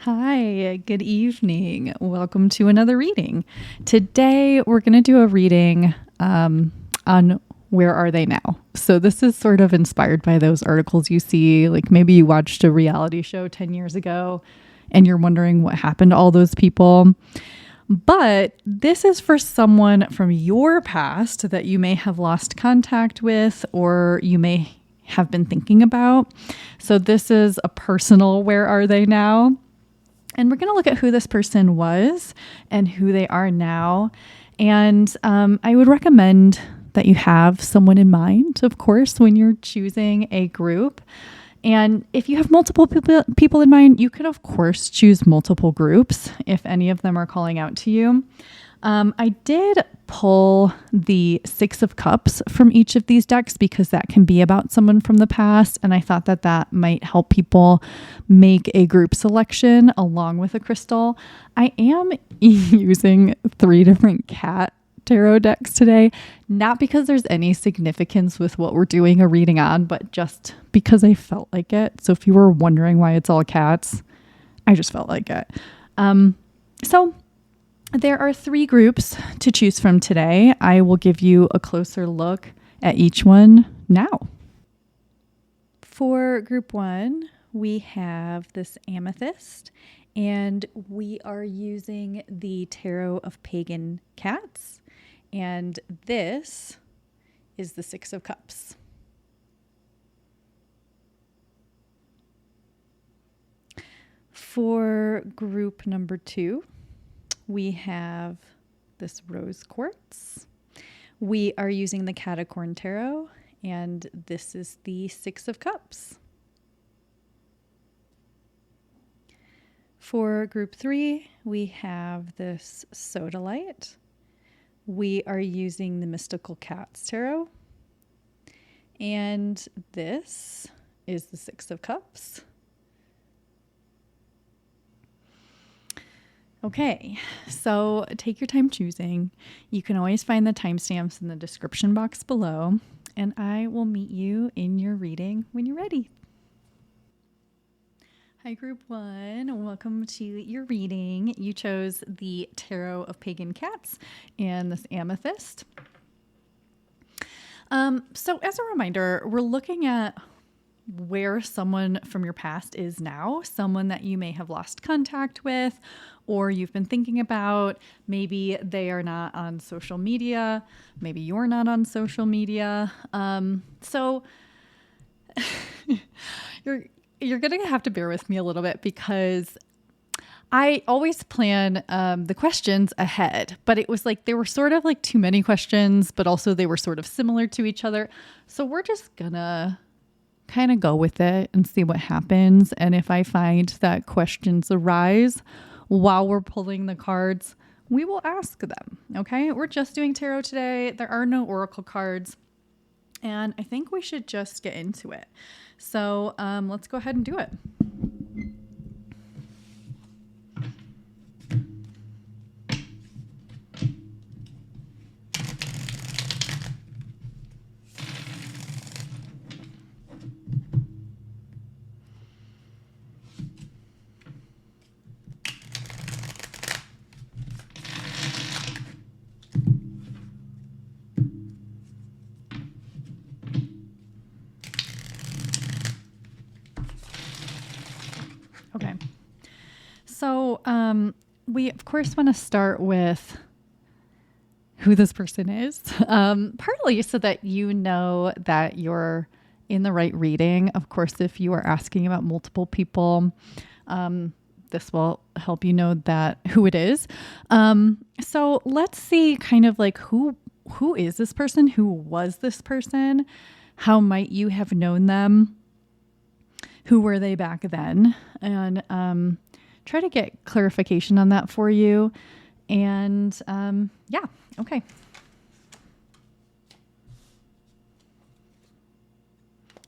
Hi, good evening. Welcome to another reading. Today, we're going to do a reading on where are they now. So, this is sort of inspired by those articles you see. Like maybe you watched a reality show 10 years ago and you're wondering what happened to all those people. But this is for someone from your past that you may have lost contact with or you may have been thinking about. So, this is a personal where are they now? And we're going to look at who this person was and who they are now. And I would recommend that you have someone in mind, of course, when you're choosing a group. And if you have multiple people in mind, you could, of course, choose multiple groups if any of them are calling out to you. I did pull the Six of Cups from each of these decks because that can be about someone from the past. And I thought that that might help people make a group selection along with a crystal. I am using 3 different cat tarot decks today, not because there's any significance with what we're doing or reading on, but just because I felt like it. So if you were wondering why it's all cats, I just felt like it. So there are 3 groups to choose from today. I will give you a closer look at each one now. For group 1, we have this amethyst, and we are using the Tarot of Pagan Cats, and this is the Six of Cups. For group number 2, we have this rose quartz. We are using the Catacorn Tarot, and this is the Six of Cups. For group 3, we have this sodalite. We are using the Mystical Cats Tarot, and this is the Six of Cups. Okay, so take your time choosing. You can always find the timestamps in the description box below, and I will meet you in your reading when you're ready. Hi, group 1. Welcome to your reading. You chose the Tarot of Pagan Cats and this amethyst. So as a reminder, we're looking at where someone from your past is now, someone that you may have lost contact with or you've been thinking about. Maybe they are not on social media. Maybe you're not on social media. So you're going to have to bear with me a little bit because I always plan the questions ahead, but it was like there were sort of like too many questions, but also they were sort of similar to each other. So we're just gonna kind of go with it and see what happens. And if I find that questions arise while we're pulling the cards, we will ask them. Okay, we're just doing tarot today. There are no oracle cards, and I think we should just get into it. So let's go ahead and do it. Okay. So we, of course, want to start with who this person is, partly so that you know that you're in the right reading. Of course, if you are asking about multiple people, this will help you know that who it is. So let's see kind of like who is this person? Who was this person? How might you have known them? Who were they back then? And try to get clarification on that for you. And yeah, okay.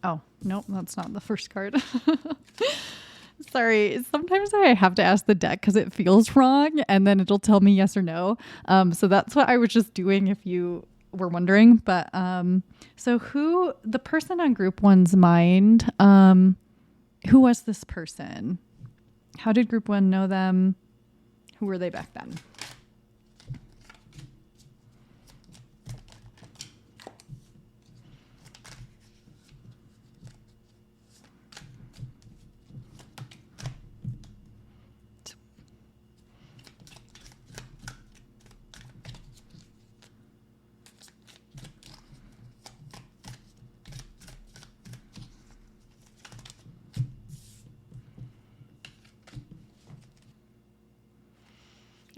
Oh, nope, that's not the first card. Sorry, sometimes I have to ask the deck because it feels wrong and then it'll tell me yes or no. So that's what I was just doing if you were wondering. But so the person on group 1's mind, who was this person? How did group one know them? Who were they back then?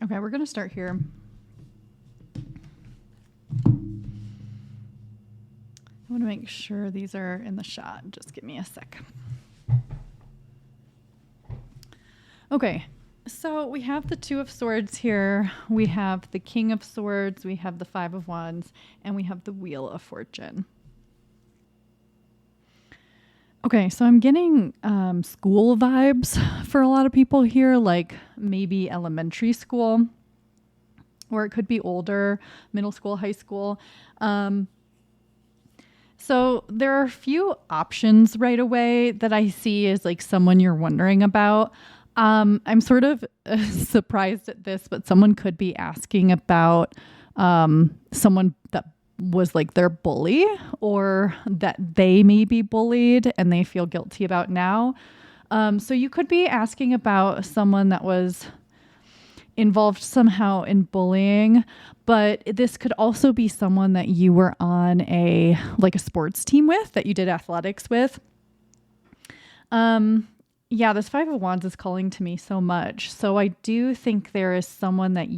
Okay, we're going to start here. I want to make sure these are in the shot. Just give me a sec. Okay, so we have the Two of Swords here. We have the King of Swords. We have the Five of Wands. And we have the Wheel of Fortune. Okay, so I'm getting school vibes for a lot of people here, like maybe elementary school, or it could be older, middle school, high school. So there are a few options right away that I see as like someone you're wondering about. I'm sort of surprised at this, but someone could be asking about someone that was like their bully, or that they may be bullied and they feel guilty about now. So you could be asking about someone that was involved somehow in bullying, but this could also be someone that you were on a sports team with, that you did athletics with. Yeah, this Five of Wands is calling to me so much. So I do think there is someone that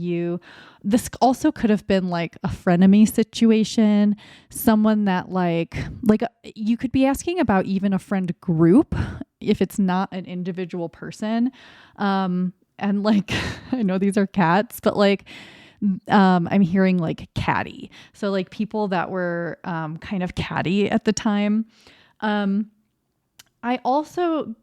this also could have been like a frenemy situation, someone that you could be asking about even a friend group if it's not an individual person. And like, I know these are cats, but I'm hearing like catty. So like people that were kind of catty at the time. I also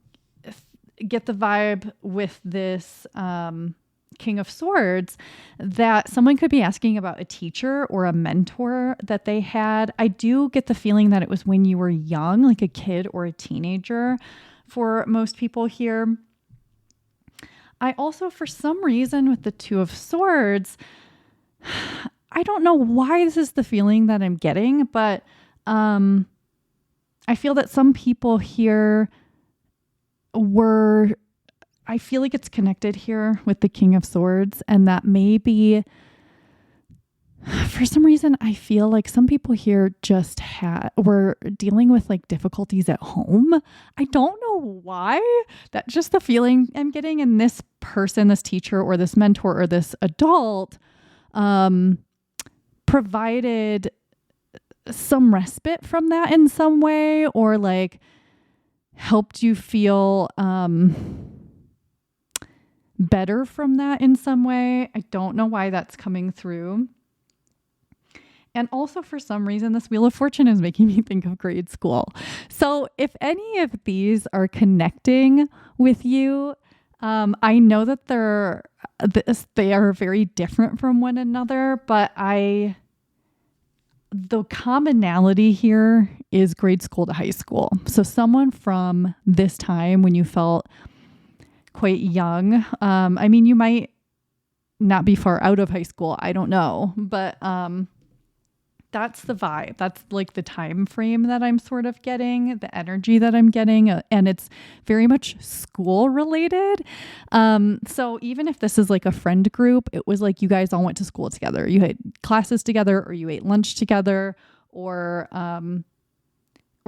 get the vibe with this King of Swords that someone could be asking about a teacher or a mentor that they had. I do get the feeling that it was when you were young, like a kid or a teenager for most people here. I also, for some reason with the Two of Swords, I don't know why this is the feeling that I'm getting, but I feel that some people here I feel like it's connected here with the King of Swords, and that maybe for some reason I feel like some people here just were dealing with like difficulties at home. I don't know why. That's just the feeling I'm getting. And this person, this teacher or this mentor or this adult provided some respite from that in some way, or like helped you feel better from that in some way. I don't know why that's coming through. And also for some reason, this Wheel of Fortune is making me think of grade school. So if any of these are connecting with you, I know that they are very different from one another, but the commonality here is grade school to high school. So someone from this time when you felt quite young. I mean, you might not be far out of high school. I don't know, but that's the vibe. That's like the time frame that I'm sort of getting, the energy that I'm getting, and it's very much school related. So even if this is like a friend group, it was like you guys all went to school together. You had classes together, or you ate lunch together, or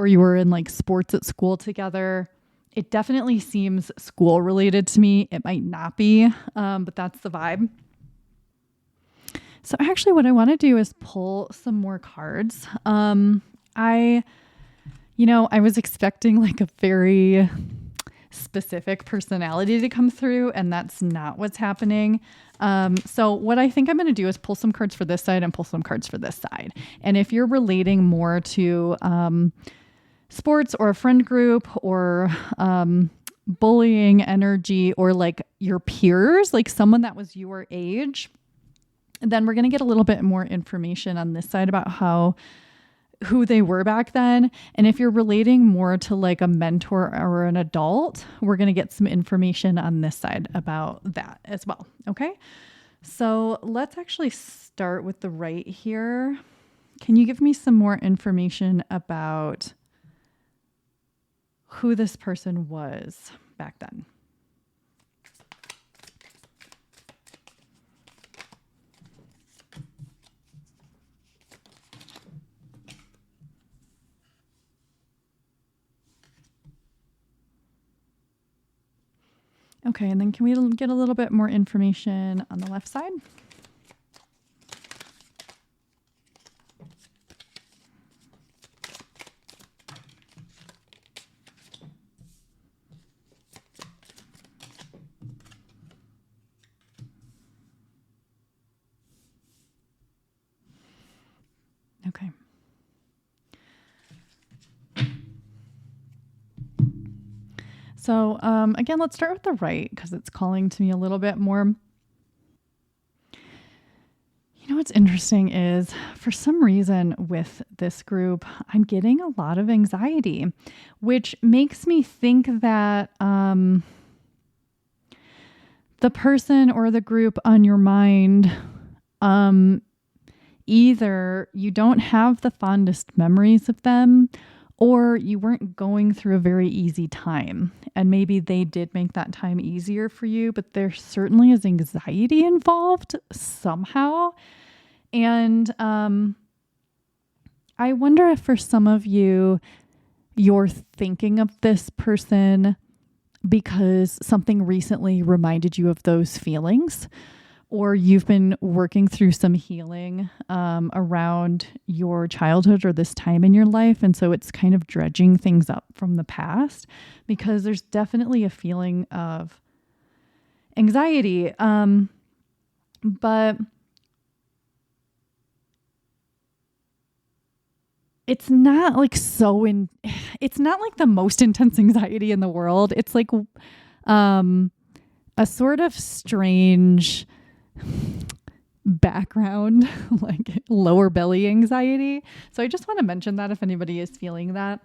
you were in like sports at school together. It definitely seems school related to me. It might not be, but that's the vibe. So actually what I want to do is pull some more cards. I was expecting like a very specific personality to come through, and that's not what's happening. So what I think I'm going to do is pull some cards for this side and pull some cards for this side. And if you're relating more to sports or a friend group or bullying energy, or like your peers, like someone that was your age, then we're going to get a little bit more information on this side about how who they were back then. And if you're relating more to like a mentor or an adult, we're going to get some information on this side about that as well. Okay. So let's actually start with the right here. Can you give me some more information about who this person was back then? Okay, and then can we get a little bit more information on the left side? Okay. So again, let's start with the right because it's calling to me a little bit more. You know what's interesting is for some reason with this group, I'm getting a lot of anxiety, which makes me think that the person or the group on your mind, either you don't have the fondest memories of them or you weren't going through a very easy time. And maybe they did make that time easier for you, but there certainly is anxiety involved somehow. And I wonder if for some of you, you're thinking of this person because something recently reminded you of those feelings, or you've been working through some healing around your childhood or this time in your life. And so it's kind of dredging things up from the past because there's definitely a feeling of anxiety. But it's not like it's not like the most intense anxiety in the world. It's like a sort of strange background, like lower belly anxiety. So I just want to mention that if anybody is feeling that.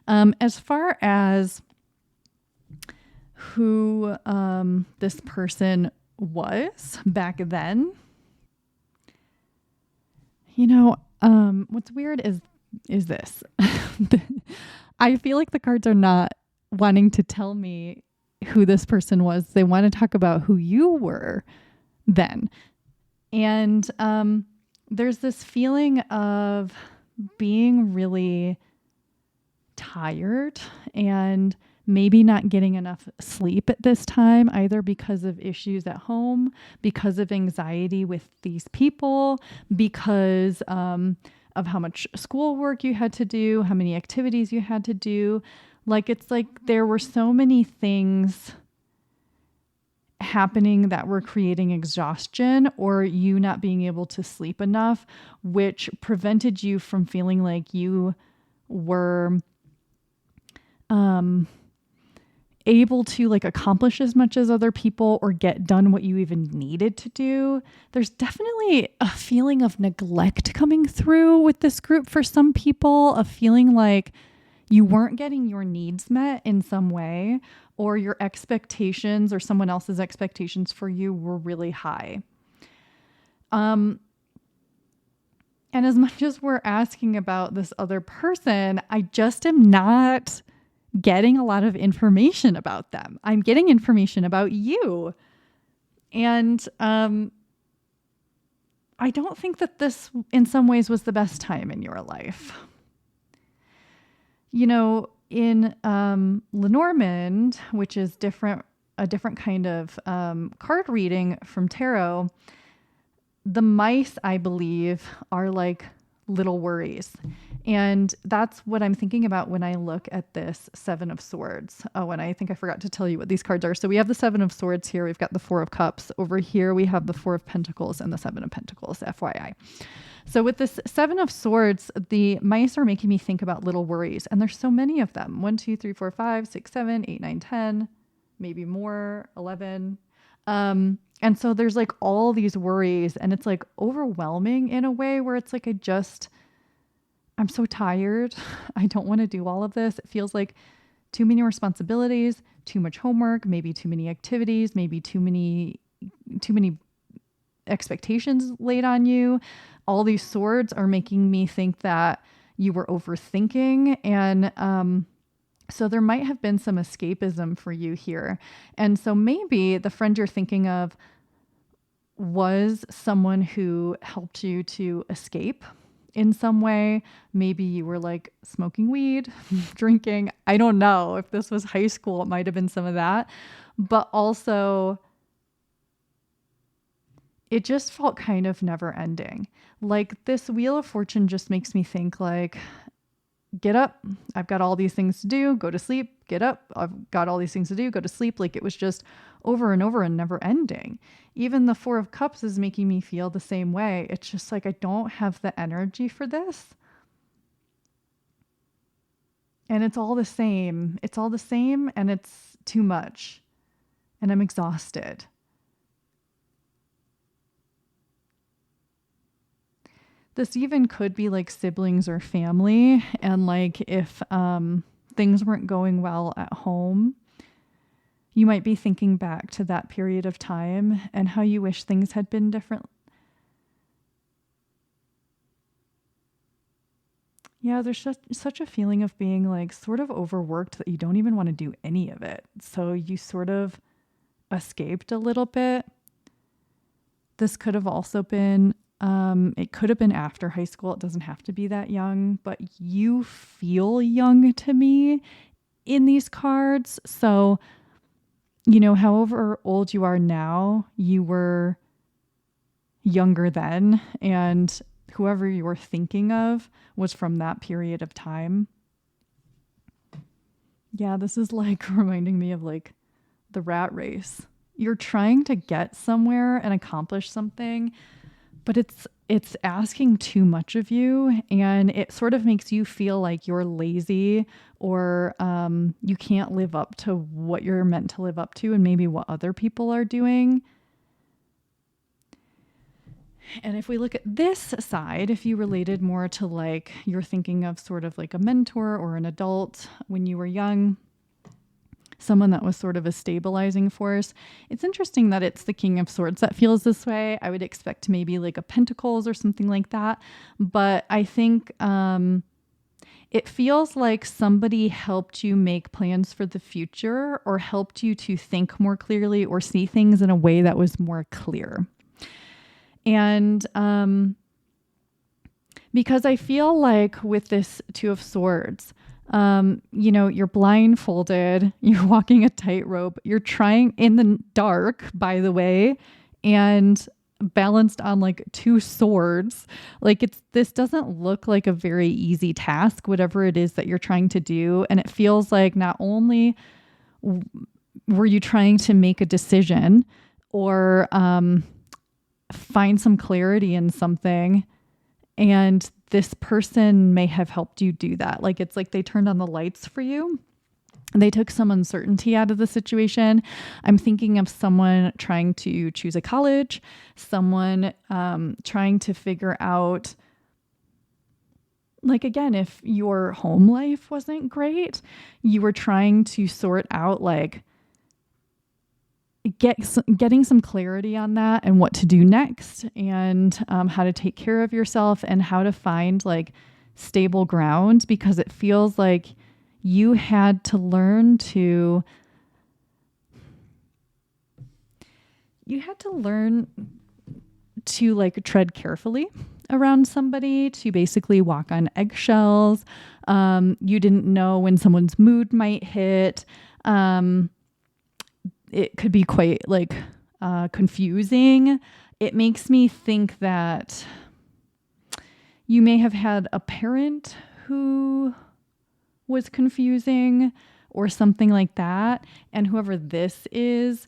As far as who this person was back then, you know, what's weird is this. I feel like the cards are not wanting to tell me who this person was. They want to talk about who you were then. And there's this feeling of being really tired and maybe not getting enough sleep at this time, either because of issues at home, because of anxiety with these people, because of how much schoolwork you had to do, how many activities you had to do. Like, it's like there were so many things happening that were creating exhaustion or you not being able to sleep enough, which prevented you from feeling like you were able to like accomplish as much as other people or get done what you even needed to do. There's definitely a feeling of neglect coming through with this group for some people, a feeling like you weren't getting your needs met in some way, or your expectations or someone else's expectations for you were really high. And as much as we're asking about this other person, I just am not getting a lot of information about them. I'm getting information about you. And I don't think that this in some ways was the best time in your life. You know, in Lenormand, which is a different kind of card reading from tarot, the mice, I believe, are like little worries. And that's what I'm thinking about when I look at this Seven of Swords. Oh, and I think I forgot to tell you what these cards are. So we have the Seven of Swords here. We've got the Four of Cups. Over here, we have the Four of Pentacles and the Seven of Pentacles, FYI. So with this Seven of Swords, the mice are making me think about little worries. And there's so many of them. 1, 2, 3, 4, 5, 6, 7, 8, 9, 10, maybe more, 11. And so there's like all these worries and it's like overwhelming in a way where it's like, I'm so tired. I don't want to do all of this. It feels like too many responsibilities, too much homework, maybe too many activities, maybe too many expectations laid on you. All these swords are making me think that you were overthinking. And so there might have been some escapism for you here. And so maybe the friend you're thinking of was someone who helped you to escape in some way. Maybe you were like smoking weed, drinking. I don't know. If this was high school, it might have been some of that. But also, it just felt kind of never ending. Like this Wheel of Fortune just makes me think like, get up, I've got all these things to do, go to sleep, get up, I've got all these things to do, go to sleep. Like it was just over and over and never ending. Even the Four of Cups is making me feel the same way. It's just like, I don't have the energy for this. And it's all the same. It's all the same and it's too much. And I'm exhausted. This even could be like siblings or family. And like if things weren't going well at home, you might be thinking back to that period of time and how you wish things had been different. Yeah, there's just such a feeling of being like sort of overworked that you don't even want to do any of it. So you sort of escaped a little bit. This could have also been it could have been after high school. It doesn't have to be that young, but you feel young to me in these cards. So, you know, however old you are now, you were younger then, and whoever you were thinking of was from that period of time. Yeah, this is like reminding me of like the rat race. You're trying to get somewhere and accomplish something, but it's asking too much of you, and it sort of makes you feel like you're lazy or you can't live up to what you're meant to live up to and maybe what other people are doing. And if we look at this side, if you related more to like you're thinking of sort of like a mentor or an adult when you were young, someone that was sort of a stabilizing force. It's interesting that it's the King of Swords that feels this way. I would expect maybe like a Pentacles or something like that. But I think it feels like somebody helped you make plans for the future or helped you to think more clearly or see things in a way that was more clear. And because I feel like with this Two of Swords, you know, you're blindfolded, you're walking a tightrope, you're trying in the dark, by the way, and balanced on like two swords. Like this doesn't look like a very easy task, whatever it is that you're trying to do. And it feels like not only were you trying to make a decision or find some clarity in something, and this person may have helped you do that. Like it's like they turned on the lights for you. They took some uncertainty out of the situation. I'm thinking of someone trying to choose a college, someone trying to figure out, like, again, if your home life wasn't great, you were trying to sort out like getting some clarity on that and what to do next, and how to take care of yourself and how to find like stable ground, because it feels like you had to learn to like tread carefully around somebody, to basically walk on eggshells. You didn't know when someone's mood might hit. It could be quite like confusing. It makes me think that you may have had a parent who was confusing or something like that. And whoever this is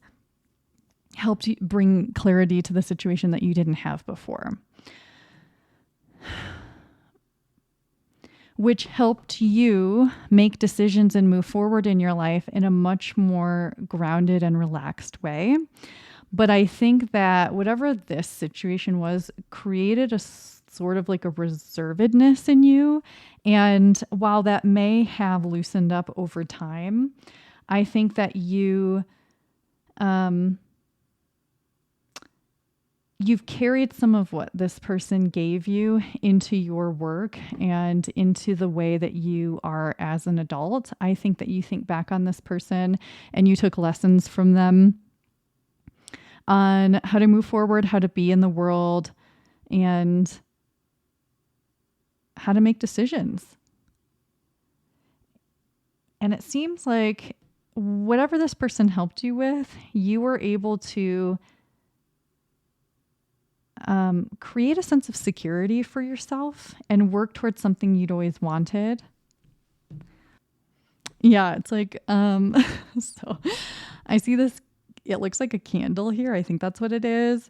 helped you bring clarity to the situation that you didn't have before, which helped you make decisions and move forward in your life in a much more grounded and relaxed way. But I think that whatever this situation was created sort of like a reservedness in you. And while that may have loosened up over time, I think that you've carried some of what this person gave you into your work and into the way that you are as an adult. I think that you think back on this person and you took lessons from them on how to move forward, how to be in the world, and how to make decisions. And it seems like whatever this person helped you with, you were able to create a sense of security for yourself and work towards something you'd always wanted. Yeah, it's like, so I see this, it looks like a candle here. I think that's what it is.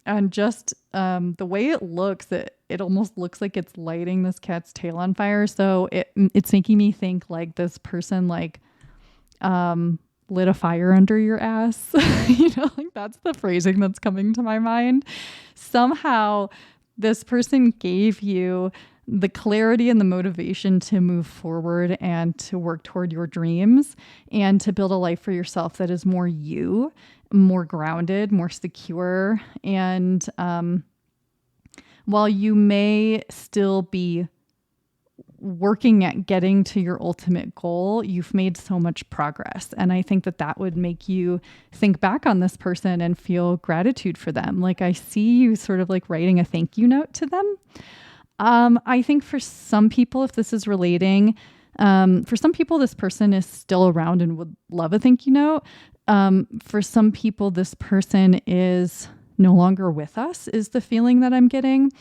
And just the way it looks, it almost looks like it's lighting this cat's tail on fire. So it's making me think like this person like lit a fire under your ass. Like that's the phrasing that's coming to my mind. Somehow this person gave you the clarity and the motivation to move forward and to work toward your dreams and to build a life for yourself that is more you, more grounded, more secure. And while you may still be working at getting to your ultimate goal, you've made so much progress. And I think that that would make you think back on this person and feel gratitude for them. Like I see you sort of like writing a thank you note to them. I think for some people, if this is relating, for some people, this person is still around and would love a thank you note. For some people, this person is no longer with us, is the feeling that I'm getting.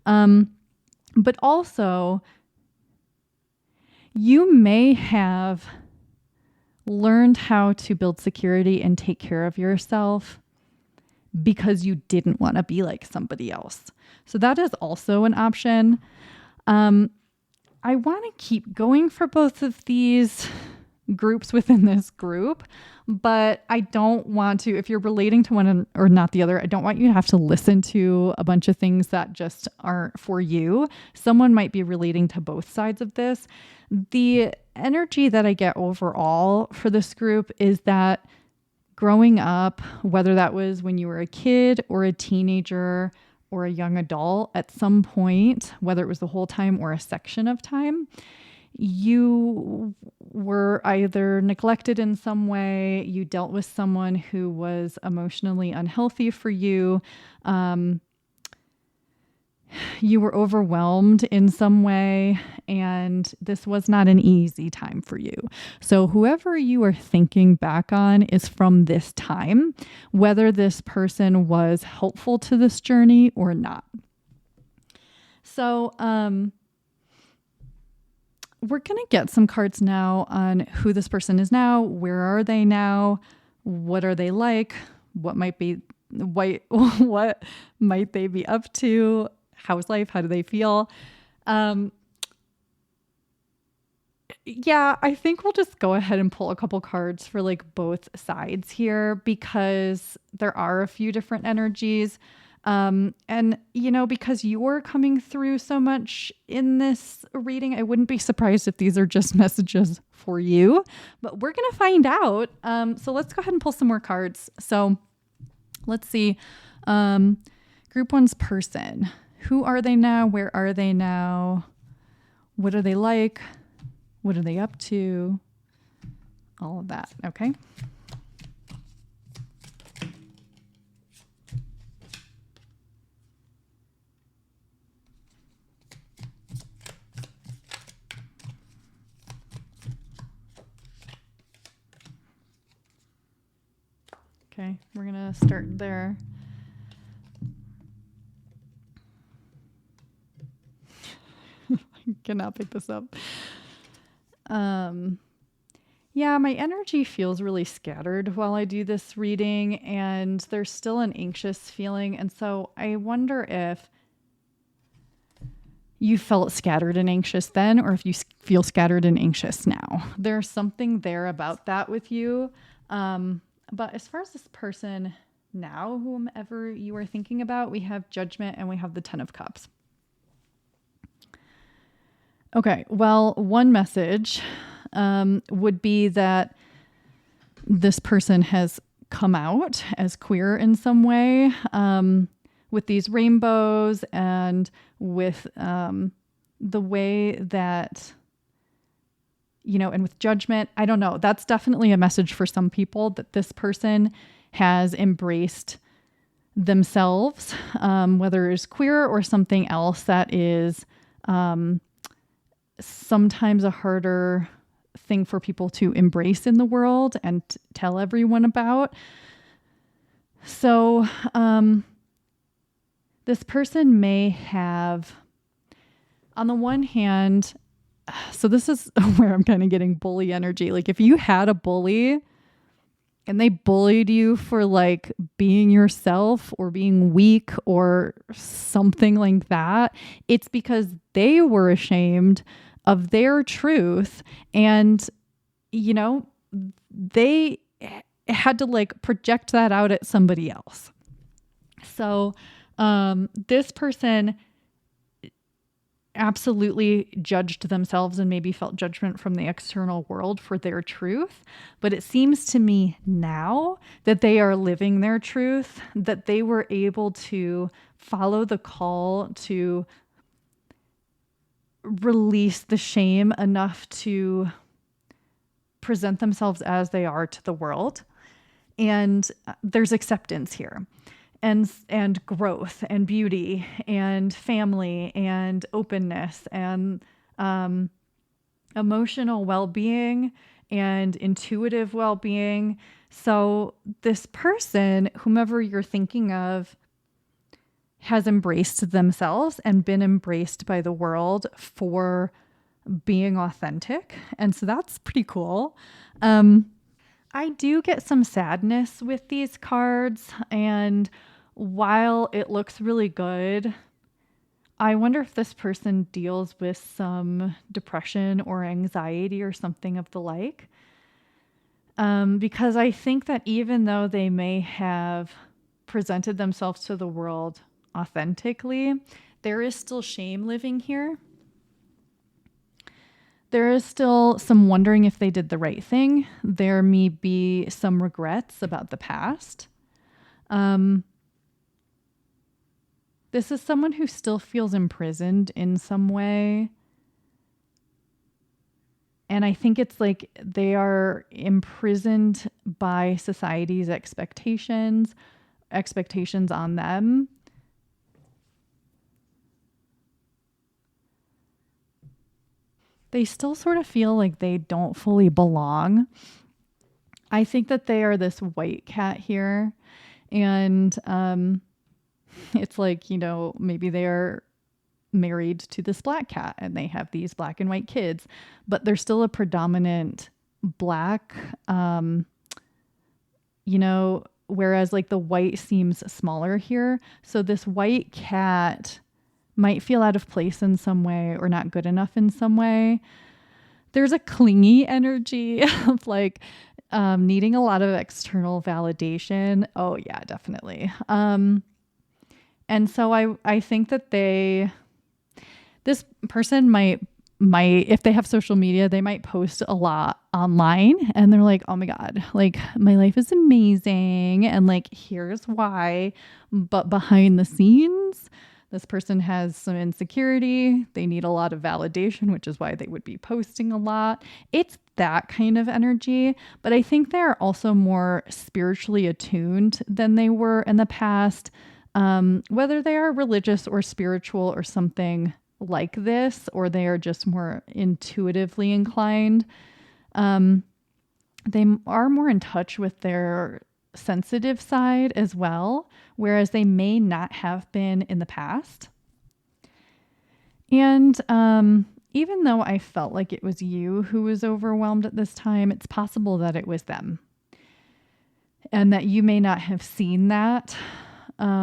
But also, you may have learned how to build security and take care of yourself because you didn't want to be like somebody else. So that is also an option. I want to keep going for both of these groups within this group, but I don't want to, if you're relating to one or not the other, I don't want you to have to listen to a bunch of things that just aren't for you. Someone might be relating to both sides of this. The energy that I get overall for this group is that growing up, whether that was when you were a kid or a teenager or a young adult, at some point, whether it was the whole time or a section of time, you were either neglected in some way, you dealt with someone who was emotionally unhealthy for you, you were overwhelmed in some way, and this was not an easy time for you. So whoever you are thinking back on is from this time, whether this person was helpful to this journey or not. So, we're going to get some cards now on who this person is now. Where are they now? What are they like? What might they be up to? How's life? How do they feel? Yeah, I think we'll just go ahead and pull a couple cards for like both sides here because there are a few different energies. And because you're coming through so much in this reading, I wouldn't be surprised if these are just messages for you, but we're going to find out. So let's go ahead and pull some more cards. So let's see. Group one's person. Who are they now? Where are they now? What are they like? What are they up to? All of that. Okay. Okay, we're going to start there. I cannot pick this up. Yeah, my energy feels really scattered while I do this reading, and there's still an anxious feeling. And so I wonder if you felt scattered and anxious then, or if you feel scattered and anxious now. There's something there about that with you. But as far as this person now, whomever you are thinking about, we have Judgment and we have the Ten of Cups. Okay. Well, one message would be that this person has come out as queer in some way, with these rainbows and with the way that, and with judgment. I don't know. That's definitely a message for some people, that this person has embraced themselves, whether it's queer or something else that is sometimes a harder thing for people to embrace in the world and tell everyone about. So this person may have, on the one hand, so this is where I'm kind of getting bully energy. Like, if you had a bully and they bullied you for like being yourself or being weak or something like that, it's because they were ashamed of their truth, and they had to like project that out at somebody else. So this person absolutely judged themselves and maybe felt judgment from the external world for their truth. But it seems to me now that they are living their truth, that they were able to follow the call to release the shame enough to present themselves as they are to the world. And there's acceptance here, and growth and beauty and family and openness and emotional well-being and intuitive well-being. So this person, whomever you're thinking of, has embraced themselves and been embraced by the world for being authentic. And so that's pretty cool. I do get some sadness with these cards, and while it looks really good, I wonder if this person deals with some depression or anxiety or something of the like. Because I think that even though they may have presented themselves to the world authentically, there is still shame living here. There is still some wondering if they did the right thing. There may be some regrets about the past. This is someone who still feels imprisoned in some way. And I think it's like they are imprisoned by society's expectations on them. They still sort of feel like they don't fully belong. I think that they are this white cat here. And it's like, maybe they're married to this black cat and they have these black and white kids, but there's still a predominant black, whereas like the white seems smaller here. So this white cat might feel out of place in some way or not good enough in some way. There's a clingy energy of like needing a lot of external validation. Oh yeah, definitely. And so I think that this person might, if they have social media, they might post a lot online and they're like, oh my God, like my life is amazing. And like, here's why. But behind the scenes, this person has some insecurity. They need a lot of validation, which is why they would be posting a lot. It's that kind of energy. But I think they're also more spiritually attuned than they were in the past. Whether they are religious or spiritual or something like this, or they are just more intuitively inclined, they are more in touch with their sensitive side as well, whereas they may not have been in the past. And even though I felt like it was you who was overwhelmed at this time, it's possible that it was them. And that you may not have seen that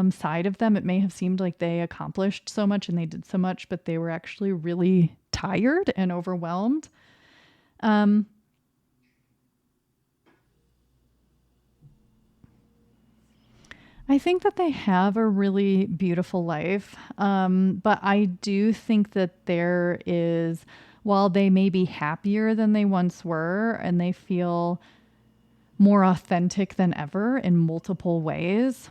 side of them. It may have seemed like they accomplished so much and they did so much, but they were actually really tired and overwhelmed. I think that they have a really beautiful life. But I do think that there is, while they may be happier than they once were and they feel more authentic than ever in multiple ways,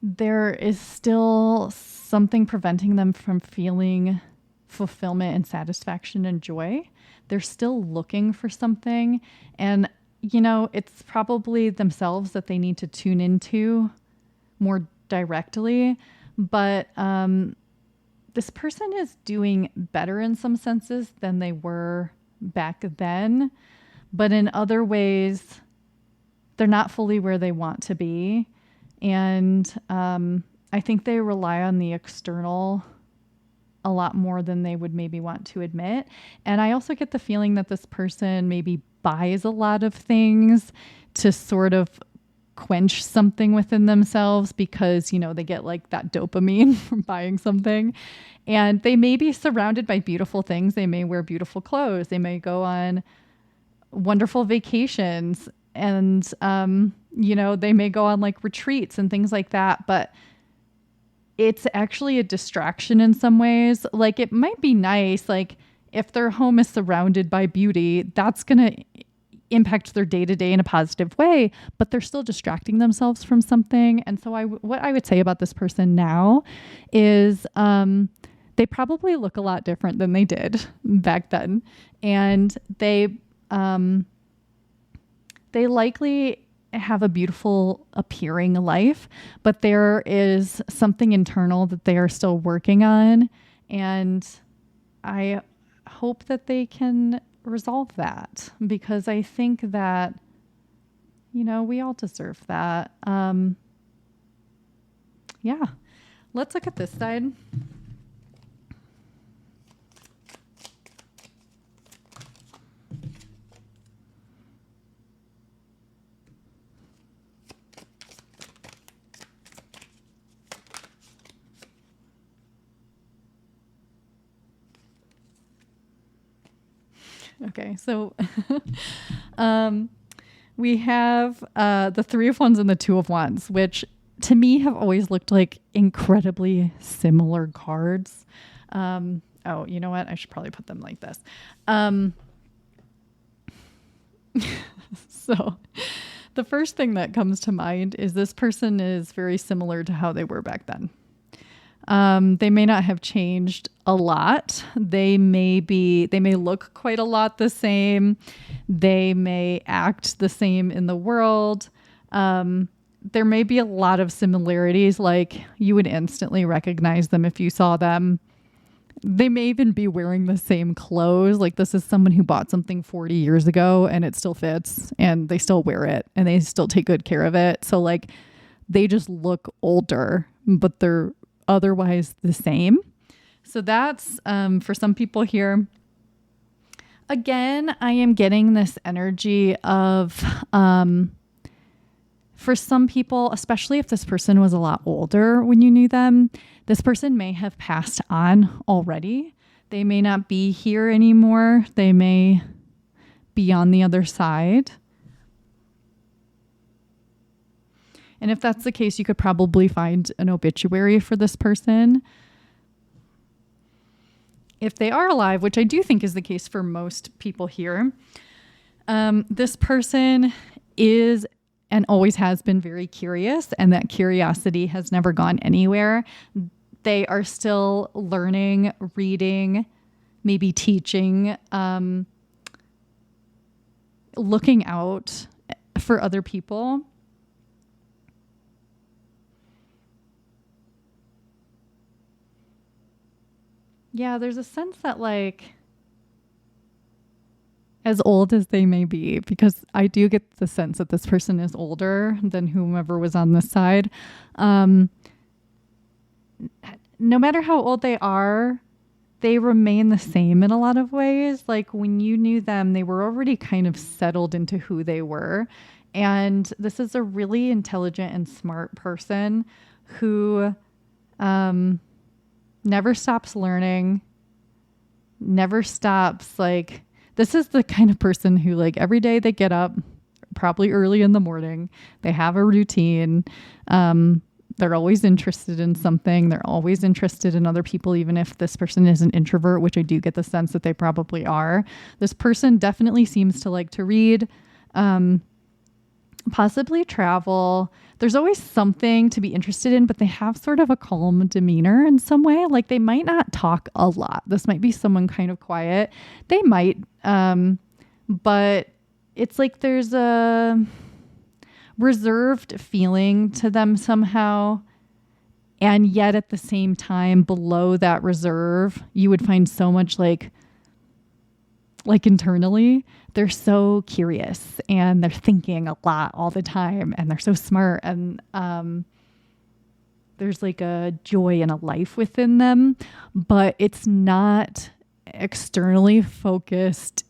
there is still something preventing them from feeling fulfillment and satisfaction and joy. They're still looking for something. And, it's probably themselves that they need to tune into more directly. But this person is doing better in some senses than they were back then. But in other ways, they're not fully where they want to be. And I think they rely on the external a lot more than they would maybe want to admit. And I also get the feeling that this person maybe buys a lot of things to sort of quench something within themselves because, they get like that dopamine from buying something. And they may be surrounded by beautiful things. They may wear beautiful clothes. They may go on wonderful vacations. And, they may go on like retreats and things like that. But it's actually a distraction in some ways. Like it might be nice, like if their home is surrounded by beauty, that's going to impact their day-to-day in a positive way, but they're still distracting themselves from something. And so what I would say about this person now is they probably look a lot different than they did back then. And they likely have a beautiful appearing life, but there is something internal that they are still working on. And I hope that they can resolve that, because I think that, we all deserve that. Yeah. Let's look at this side. Okay, so we have the Three of Wands and the Two of Wands, which to me have always looked like incredibly similar cards. Oh, you know what? I should probably put them like this. So the first thing that comes to mind is this person is very similar to how they were back then. They may not have changed a lot. They may look quite a lot the same. They may act the same in the world. There may be a lot of similarities, like you would instantly recognize them if you saw them. They may even be wearing the same clothes. Like this is someone who bought something 40 years ago and it still fits and they still wear it and they still take good care of it. So like they just look older, but they're otherwise the same. So that's for some people here. Again, I am getting this energy of for some people, especially if this person was a lot older when you knew them, this person may have passed on already. They may not be here anymore. They may be on the other side. And if that's the case, you could probably find an obituary for this person. If they are alive, which I do think is the case for most people here, this person is and always has been very curious, and that curiosity has never gone anywhere. They are still learning, reading, maybe teaching, looking out for other people. Yeah, there's a sense that like, as old as they may be, because I do get the sense that this person is older than whomever was on this side. No matter how old they are, they remain the same in a lot of ways. Like when you knew them, they were already kind of settled into who they were. And this is a really intelligent and smart person who never stops learning, never stops like, this is the kind of person who like every day they get up, probably early in the morning. They have a routine. They're always interested in something. They're always interested in other people, even if this person is an introvert, which I do get the sense that they probably are. This person definitely seems to like to read, possibly travel. There's always something to be interested in, but they have sort of a calm demeanor in some way. Like they might not talk a lot. This might be someone kind of quiet. They might, but it's like there's a reserved feeling to them somehow. And yet at the same time, below that reserve, you would find so much like internally, they're so curious and they're thinking a lot all the time and they're so smart. And there's like a joy and a life within them, but it's not externally focused.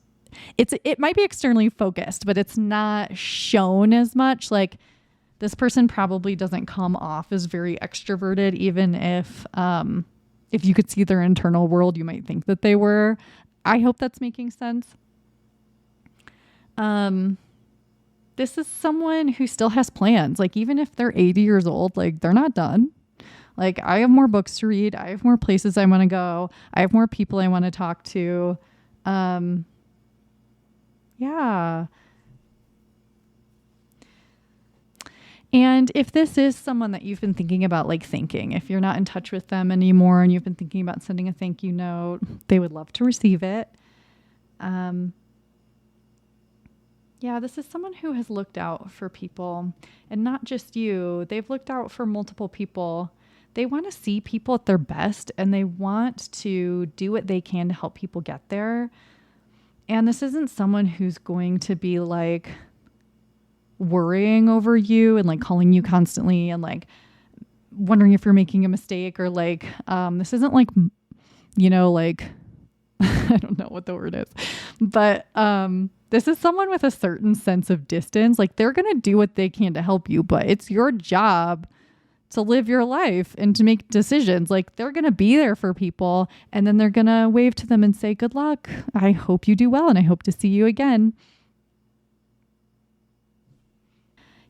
It might be externally focused, but it's not shown as much. Like this person probably doesn't come off as very extroverted, even if you could see their internal world, you might think that they were. I hope that's making sense. This is someone who still has plans. Like even if they're 80 years old, like they're not done. Like I have more books to read. I have more places I want to go. I have more people I want to talk to. Yeah. And if this is someone that you've been thinking about, like thanking, if you're not in touch with them anymore and you've been thinking about sending a thank you note, they would love to receive it. Yeah, this is someone who has looked out for people and not just you. They've looked out for multiple people. They want to see people at their best and they want to do what they can to help people get there. And this isn't someone who's going to be like worrying over you and like calling you constantly and like wondering if you're making a mistake or like, this isn't like, like, I don't know what the word is, but, this is someone with a certain sense of distance. Like they're going to do what they can to help you, but it's your job to live your life and to make decisions. Like they're going to be there for people and then they're going to wave to them and say, good luck. I hope you do well. And I hope to see you again.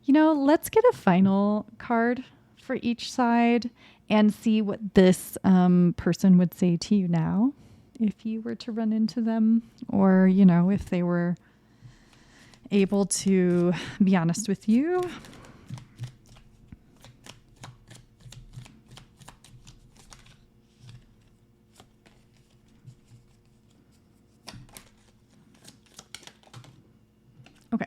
Let's get a final card for each side and see what this person would say to you now if you were to run into them, or, if they were able to be honest with you. Okay.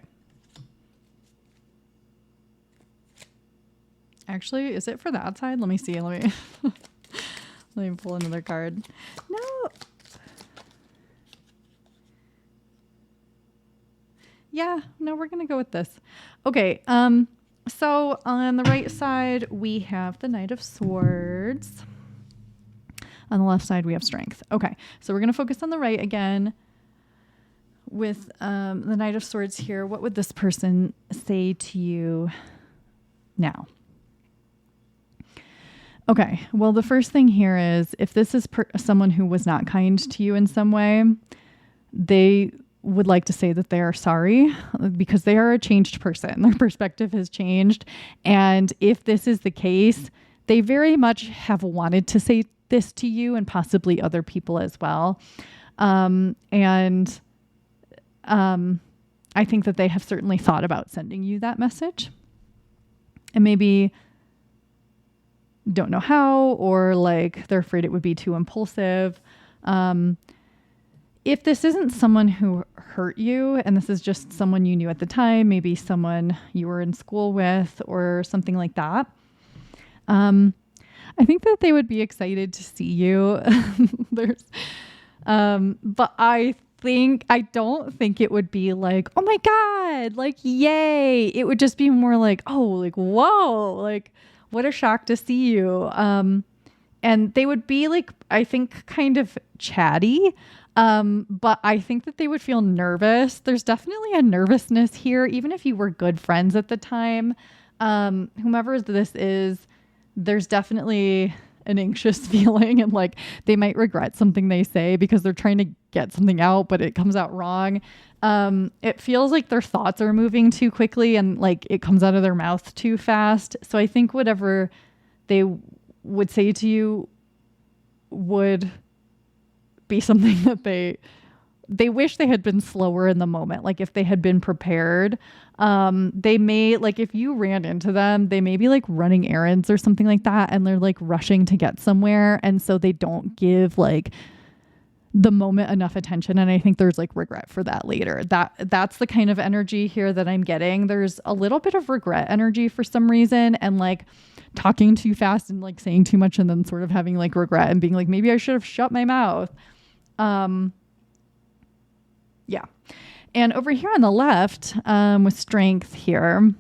Actually, is it for that side? Let me see. Let me pull another card. No. Yeah, no, we're going to go with this. Okay. So on the right side, we have the Knight of Swords. On the left side, we have Strength. Okay. So we're going to focus on the right again with the Knight of Swords here. What would this person say to you now? Okay. Well, the first thing here is if this is someone who was not kind to you in some way, they would like to say that they are sorry because they are a changed person. Their perspective has changed. And if this is the case, they very much have wanted to say this to you and possibly other people as well. I think that they have certainly thought about sending you that message and maybe don't know how, or like they're afraid it would be too impulsive. If this isn't someone who hurt you and this is just someone you knew at the time, maybe someone you were in school with or something like that, I think that they would be excited to see you. But I don't think it would be like, oh my God, like, yay. It would just be more like, oh, like, whoa, like, what a shock to see you. And they would be like, I think kind of chatty. But I think that they would feel nervous. There's definitely a nervousness here, even if you were good friends at the time. Whomever this is, there's definitely an anxious feeling, and like they might regret something they say because they're trying to get something out, but it comes out wrong. It feels like their thoughts are moving too quickly and like it comes out of their mouth too fast. So I think whatever they would say to you would be something that they wish they had been slower in the moment. Like if they had been prepared, they may, like if you ran into them, they may be like running errands or something like that. And they're like rushing to get somewhere. And so they don't give like the moment enough attention. And I think there's like regret for that later. That's the kind of energy here that I'm getting. There's a little bit of regret energy for some reason, and like talking too fast and like saying too much and then sort of having like regret and being like, maybe I should have shut my mouth. Yeah. And over here on the left, with strength here,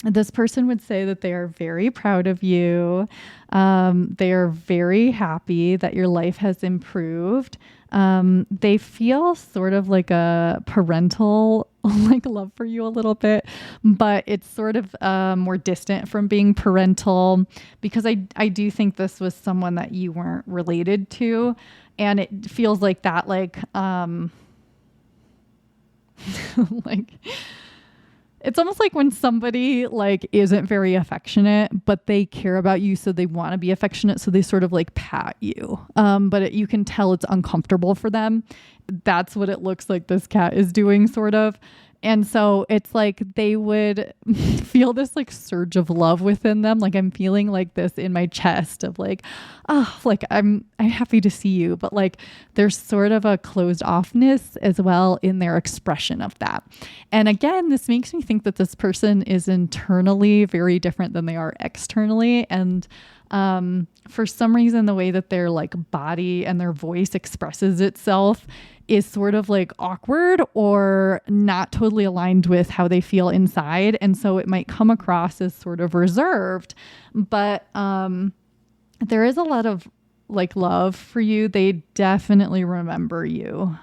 this person would say that they are very proud of you. They are very happy that your life has improved. They feel sort of like a parental like love for you a little bit, but it's sort of more distant from being parental, because I do think this was someone that you weren't related to. And it feels like that, like, like it's almost like when somebody like isn't very affectionate, but they care about you, so they want to be affectionate, so they sort of like pat you, but you can tell it's uncomfortable for them. That's what it looks like this cat is doing, sort of. And so it's like they would feel this like surge of love within them. Like I'm feeling like this in my chest of like, oh, like I'm happy to see you. But like there's sort of a closed offness as well in their expression of that. And again, this makes me think that this person is internally very different than they are externally. And for some reason, the way that their like body and their voice expresses itself is sort of like awkward or not totally aligned with how they feel inside. And so it might come across as sort of reserved, but there is a lot of like love for you. They definitely remember you,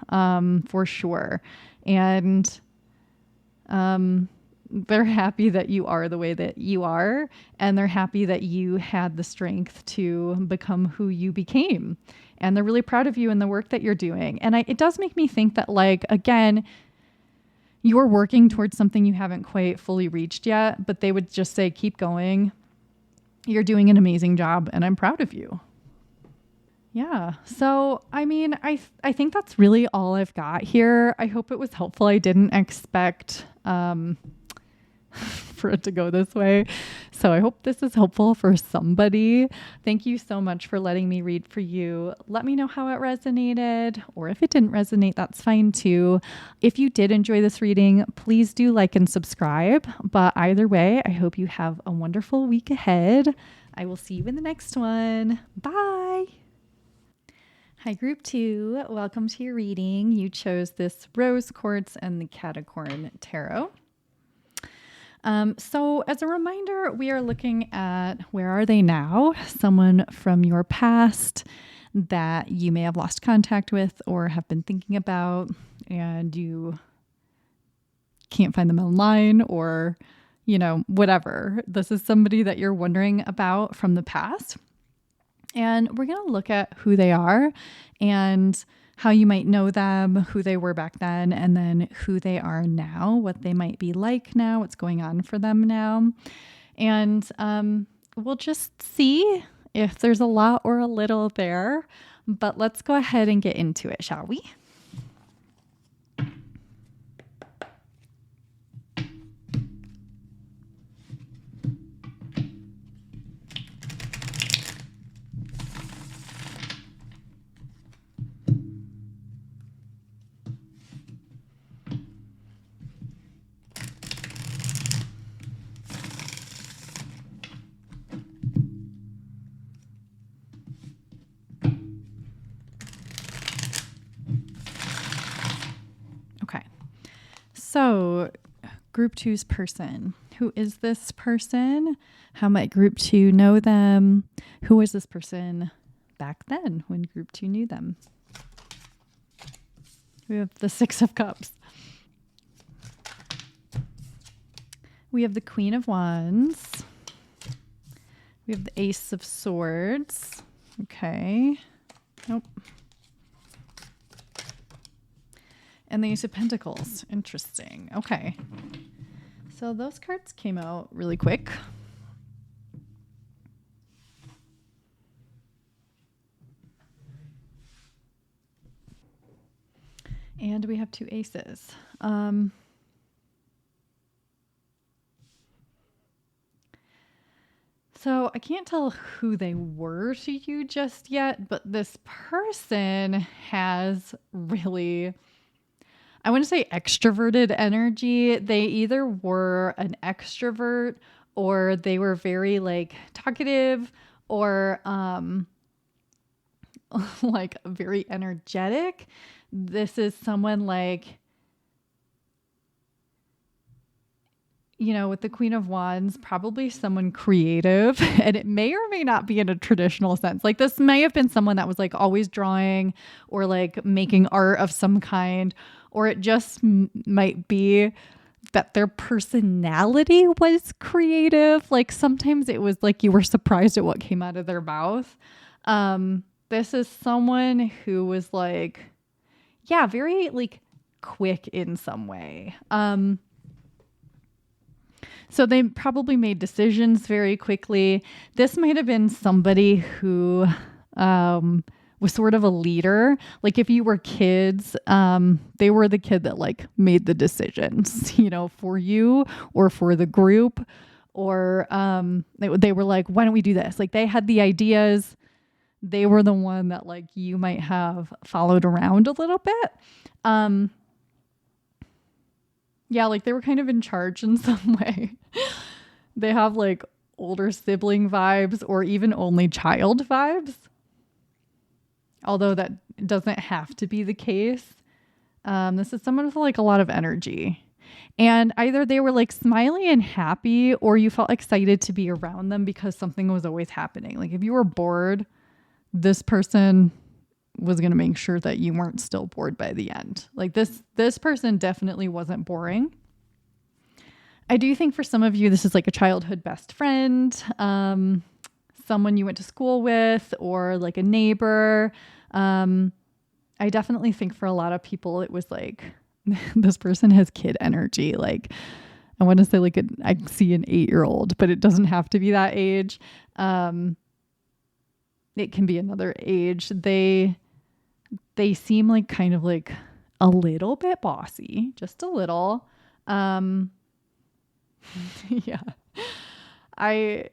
for sure. And they're happy that you are the way that you are, and they're happy that you had the strength to become who you became. And they're really proud of you and the work that you're doing. And it does make me think that, like, again, you're working towards something you haven't quite fully reached yet, but they would just say, keep going. You're doing an amazing job, and I'm proud of you. Yeah. So, I mean, I think that's really all I've got here. I hope it was helpful. I didn't expect for it to go this way. So I hope this is helpful for somebody. Thank you so much for letting me read for you. Let me know how it resonated, or if it didn't resonate, that's fine too. If you did enjoy this reading, please do like and subscribe. But either way, I hope you have a wonderful week ahead. I will see you in the next one. Bye. Hi, Group 2. Welcome to your reading. You chose this Rose Quartz and the Catacorn Tarot. So as a reminder, we are looking at where are they now? Someone from your past that you may have lost contact with or have been thinking about, and you can't find them online, or, you know, whatever. This is somebody that you're wondering about from the past. And we're going to look at who they are and how you might know them, who they were back then, and then who they are now, what they might be like now, what's going on for them now. And we'll just see if there's a lot or a little there. But let's go ahead and get into it, shall we? So, Group 2's person. Who is this person? How might Group 2 know them? Who was this person back then when Group 2 knew them? We have the Six of Cups. We have the Queen of Wands, We have the Ace of Swords. Okay. Nope. And the Ace of Pentacles. Interesting. Okay. So those cards came out really quick. And we have two aces. So I can't tell who they were to you just yet, but this person has really, I want to say extroverted energy. They either were an extrovert or they were very like talkative or like very energetic. This is someone like, you know, with the Queen of Wands, probably someone creative, and it may or may not be in a traditional sense. Like this may have been someone that was like always drawing or like making art of some kind, or it just might be that their personality was creative. Like sometimes it was like you were surprised at what came out of their mouth. This is someone who was like, yeah, very like quick in some way. So they probably made decisions very quickly. This might have been somebody who was sort of a leader. Like if you were kids, they were the kid that like made the decisions, you know, for you or for the group. Or they were like, why don't we do this? Like they had the ideas. They were the one that like you might have followed around a little bit. Yeah, like they were kind of in charge in some way. They have like older sibling vibes or even only child vibes. Although that doesn't have to be the case. This is someone with like a lot of energy. And either they were like smiley and happy or you felt excited to be around them because something was always happening. Like if you were bored, this person was going to make sure that you weren't still bored by the end. Like this person definitely wasn't boring. I do think for some of you, this is like a childhood best friend, someone you went to school with, or like a neighbor. I definitely think for a lot of people, it was like, this person has kid energy. Like I want to say like I see an 8-year-old, but it doesn't have to be that age. It can be another age. They seem like kind of like a little bit bossy, just a little. Yeah. I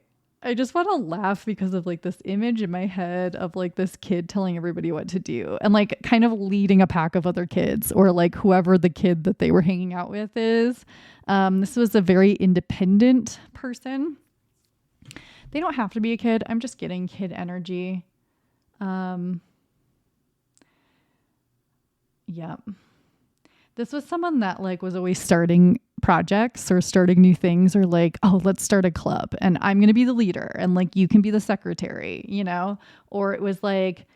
just want to laugh because of like this image in my head of like this kid telling everybody what to do and like kind of leading a pack of other kids or like whoever the kid that they were hanging out with is. This was a very independent person. They don't have to be a kid. I'm just getting kid energy. Yeah. This was someone that like was always starting projects or starting new things or like, oh, let's start a club and I'm going to be the leader and like you can be the secretary, you know? Or it was like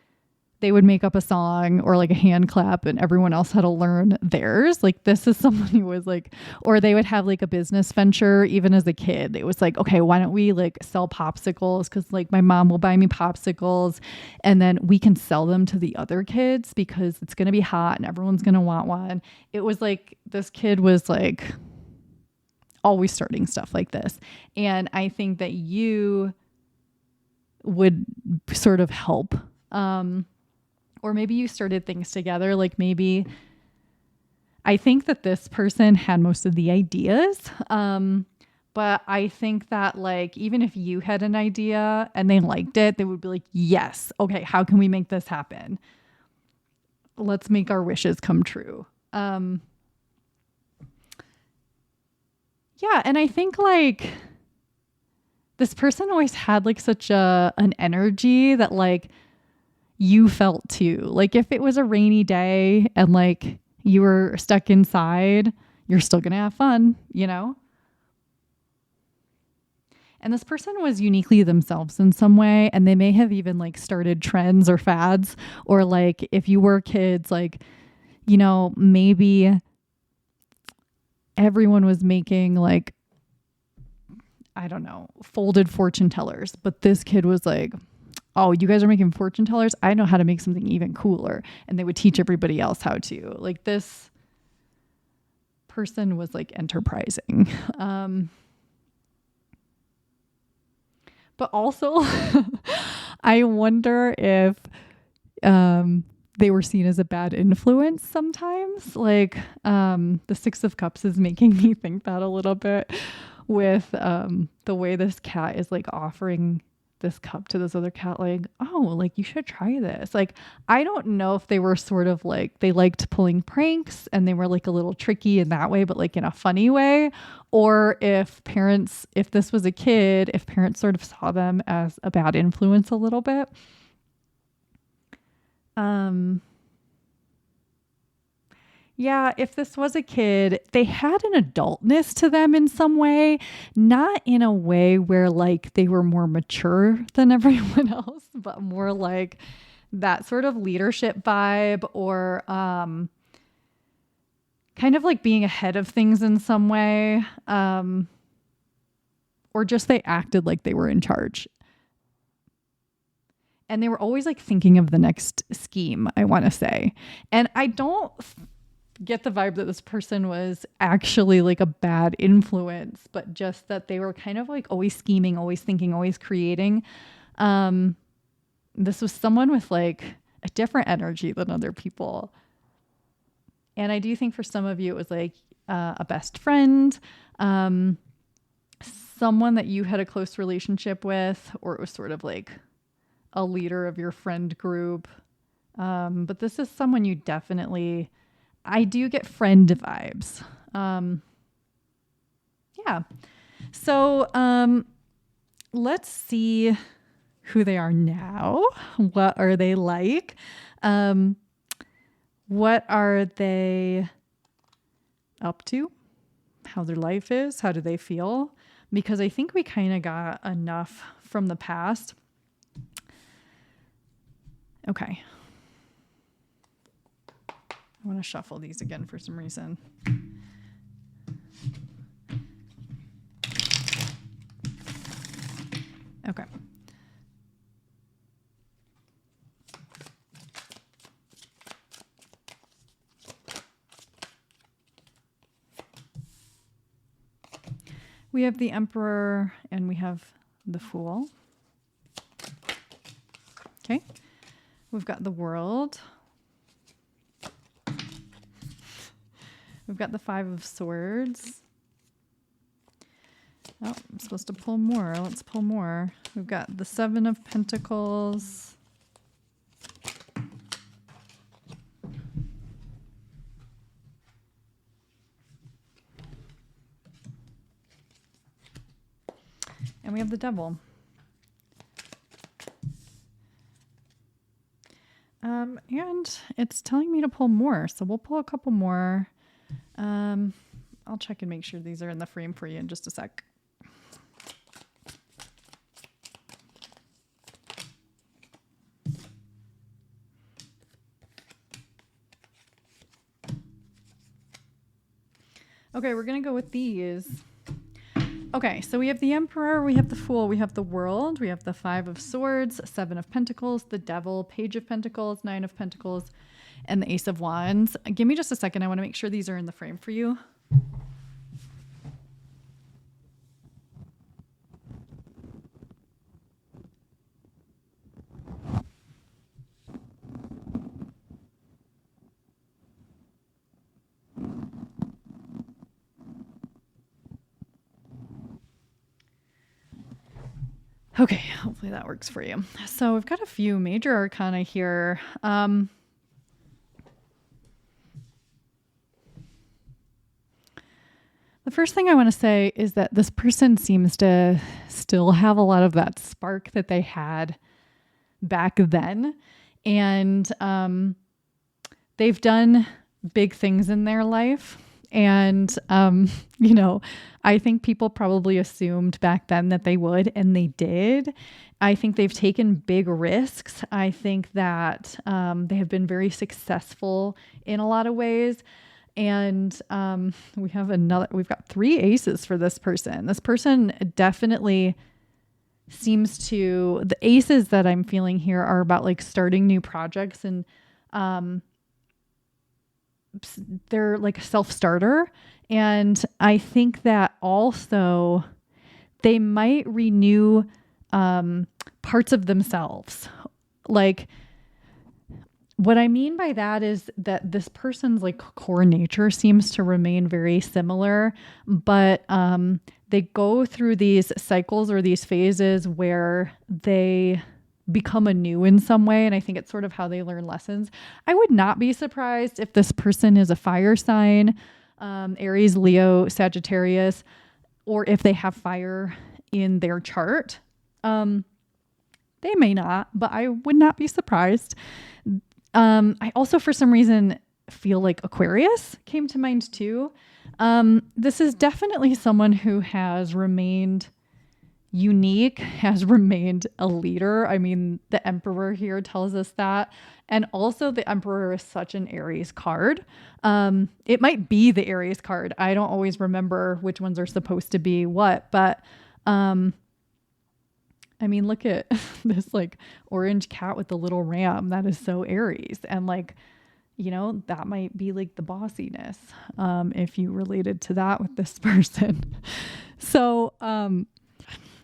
they would make up a song or like a hand clap and everyone else had to learn theirs. Like this is someone who was like, or they would have like a business venture even as a kid. It was like, okay, why don't we like sell popsicles? Cause like my mom will buy me popsicles and then we can sell them to the other kids because it's going to be hot and everyone's going to want one. It was like, this kid was like always starting stuff like this. And I think that you would sort of help, or maybe you started things together. Like maybe I think that this person had most of the ideas. But I think that like, even if you had an idea and they liked it, they would be like, yes, okay, how can we make this happen? Let's make our wishes come true. Yeah. And I think like this person always had like such an energy that like, you felt too. Like if it was a rainy day and like you were stuck inside, you're still going to have fun, you know? And this person was uniquely themselves in some way. And they may have even like started trends or fads, or like if you were kids, like, you know, maybe everyone was making like I don't know, folded fortune tellers. But this kid was like, oh, you guys are making fortune tellers? I know how to make something even cooler. And they would teach everybody else how to. Like, this person was like enterprising. But also, I wonder if they were seen as a bad influence sometimes. Like, the Six of Cups is making me think that a little bit with the way this cat is like offering this cup to this other cat, like, oh, like, you should try this. Like, I don't know if they were sort of like, they liked pulling pranks and they were like a little tricky in that way, but like in a funny way, or if this was a kid, if parents sort of saw them as a bad influence a little bit. Yeah, if this was a kid, they had an adultness to them in some way, not in a way where like they were more mature than everyone else, but more like that sort of leadership vibe, or kind of like being ahead of things in some way, or just they acted like they were in charge. And they were always like thinking of the next scheme, I want to say. And I don't get the vibe that this person was actually like a bad influence, but just that they were kind of like always scheming, always thinking, always creating. This was someone with like a different energy than other people. And I do think for some of you, it was like a best friend, someone that you had a close relationship with, or it was sort of like a leader of your friend group. But this is someone you definitely, I do get friend vibes. Yeah. So let's see who they are now. What are they like? What are they up to? How their life is? How do they feel? Because I think we kind of got enough from the past. Okay. I want to shuffle these again for some reason. Okay. We have the Emperor and we have the Fool. Okay. We've got the World. We've got the Five of Swords. Oh, I'm supposed to pull more. Let's pull more. We've got the Seven of Pentacles. And we have the Devil. And it's telling me to pull more, so we'll pull a couple more. I'll check and make sure these are in the frame for you in just a sec. Okay, we're going to go with these. Okay, so we have the Emperor, we have the Fool, we have the World, we have the Five of Swords, Seven of Pentacles, the Devil, Page of Pentacles, Nine of Pentacles, and the Ace of Wands. Give me just a second. I want to make sure these are in the frame for you. Okay, hopefully that works for you. So we've got a few major arcana here. The first thing I want to say is that this person seems to still have a lot of that spark that they had back then. And they've done big things in their life. And, you know, I think people probably assumed back then that they would, and they did. I think they've taken big risks. I think that they have been very successful in a lot of ways. And we've got 3 aces for this person. This person definitely seems to, the aces that I'm feeling here are about like starting new projects, and they're like a self-starter. And I think that also they might renew parts of themselves. Like, what I mean by that is that this person's like core nature seems to remain very similar, but they go through these cycles or these phases where they become anew in some way. And I think it's sort of how they learn lessons. I would not be surprised if this person is a fire sign, Aries, Leo, Sagittarius, or if they have fire in their chart. They may not, but I would not be surprised. I also, for some reason, feel like Aquarius came to mind too. This is definitely someone who has remained unique, has remained a leader. I mean, the Emperor here tells us that. And also the Emperor is such an Aries card. It might be the Aries card. I don't always remember which ones are supposed to be what, but I mean, look at this like orange cat with the little ram. That is so Aries. And like, you know, that might be like the bossiness, if you related to that with this person. So,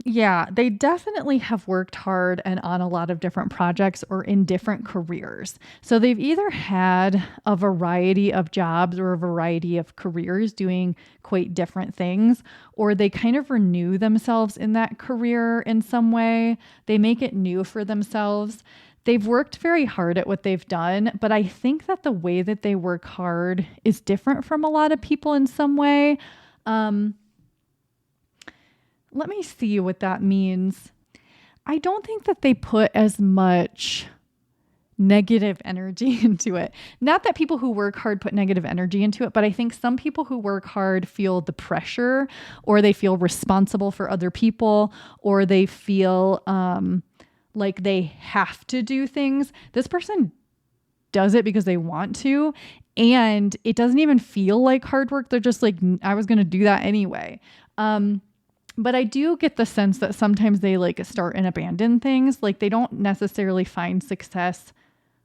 yeah, they definitely have worked hard and on a lot of different projects or in different careers. So they've either had a variety of jobs or a variety of careers doing quite different things, or they kind of renew themselves in that career in some way. They make it new for themselves. They've worked very hard at what they've done, but I think that the way that they work hard is different from a lot of people in some way. Let me see what that means. I don't think that they put as much negative energy into it. Not that people who work hard put negative energy into it, but I think some people who work hard feel the pressure, or they feel responsible for other people, or they feel like they have to do things. This person does it because they want to, and it doesn't even feel like hard work. They're just like, I was going to do that anyway. But I do get the sense that sometimes they like start and abandon things. Like they don't necessarily find success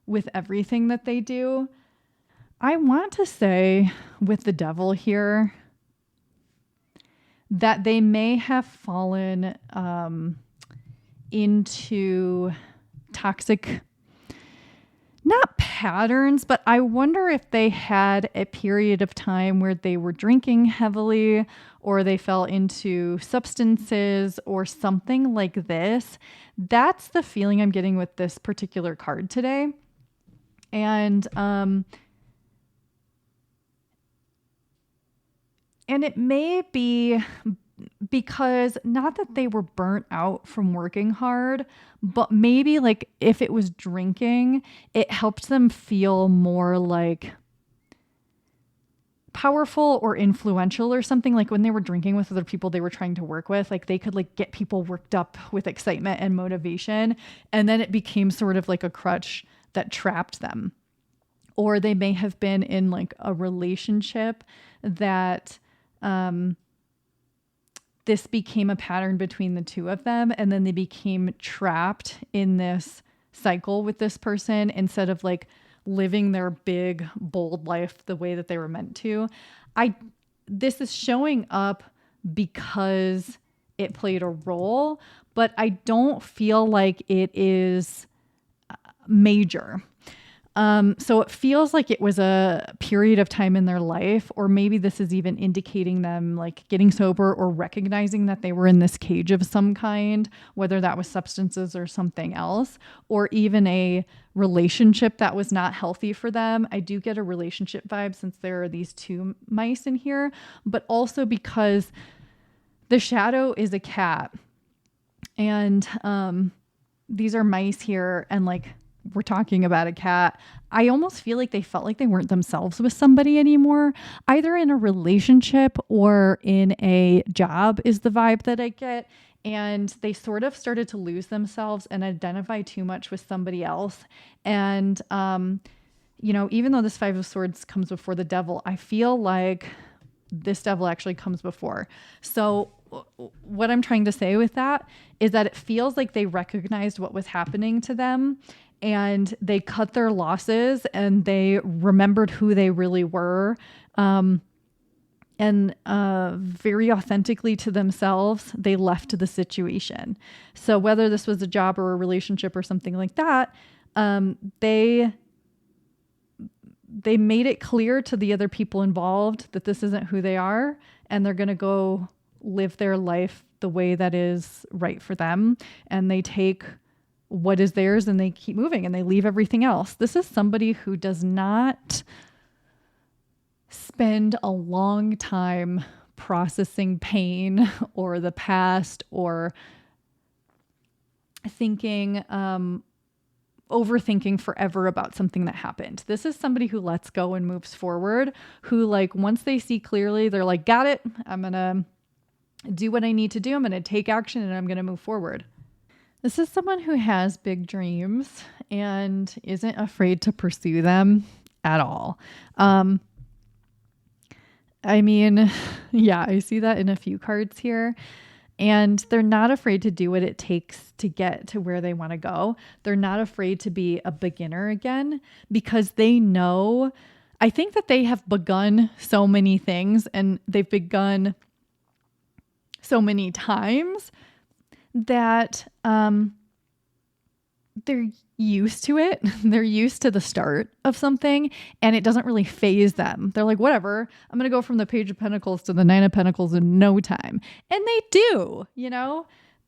with everything that they do. I want to say with the devil here that they may have fallen into toxic, not patterns, but I wonder if they had a period of time where they were drinking heavily, or they fell into substances or something like this. That's the feeling I'm getting with this particular card today. And it may be because not that they were burnt out from working hard, but maybe like if it was drinking, it helped them feel more like powerful or influential or something. Like when they were drinking with other people they were trying to work with, like they could like get people worked up with excitement and motivation. And then it became sort of like a crutch that trapped them. Or they may have been in like a relationship that, this became a pattern between the two of them, and then they became trapped in this cycle with this person instead of like living their big, bold life the way that they were meant to. This is showing up because it played a role, but I don't feel like it is major. So it feels like it was a period of time in their life, or maybe this is even indicating them like getting sober or recognizing that they were in this cage of some kind, whether that was substances or something else, or even a relationship that was not healthy for them. I do get a relationship vibe since there are these 2 mice in here, but also because the shadow is a cat, and these are mice here, and like we're talking about a cat. I almost feel like they felt like they weren't themselves with somebody anymore, either in a relationship or in a job is the vibe that I get. And they sort of started to lose themselves and identify too much with somebody else. And even though this Five of Swords comes before the Devil, I feel like this Devil actually comes before. So what I'm trying to say with that is that it feels like they recognized what was happening to them and they cut their losses and they remembered who they really were. And very authentically to themselves, they left the situation. So whether this was a job or a relationship or something like that, they made it clear to the other people involved that this isn't who they are, and they're going to go live their life the way that is right for them. And they take what is theirs and they keep moving and they leave everything else. This is somebody who does not spend a long time processing pain or the past or thinking, overthinking forever about something that happened. This is somebody who lets go and moves forward, who like once they see clearly, they're like, got it. I'm going to do what I need to do. I'm going to take action and I'm going to move forward. This is someone who has big dreams and isn't afraid to pursue them at all. I mean, yeah, I see that in a few cards here. And they're not afraid to do what it takes to get to where they want to go. They're not afraid to be a beginner again because they know, I think that they have begun so many things and they've begun so many times that they're used to it. They're used to the start of something and it doesn't really faze them. They're like, whatever, I'm going to go from the Page of Pentacles to the Nine of Pentacles in no time. And they do,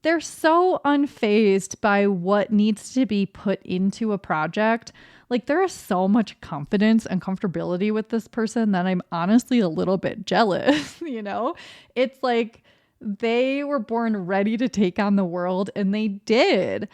they're so unfazed by what needs to be put into a project. Like there is so much confidence and comfortability with this person that I'm honestly a little bit jealous, It's like they were born ready to take on the world and they did.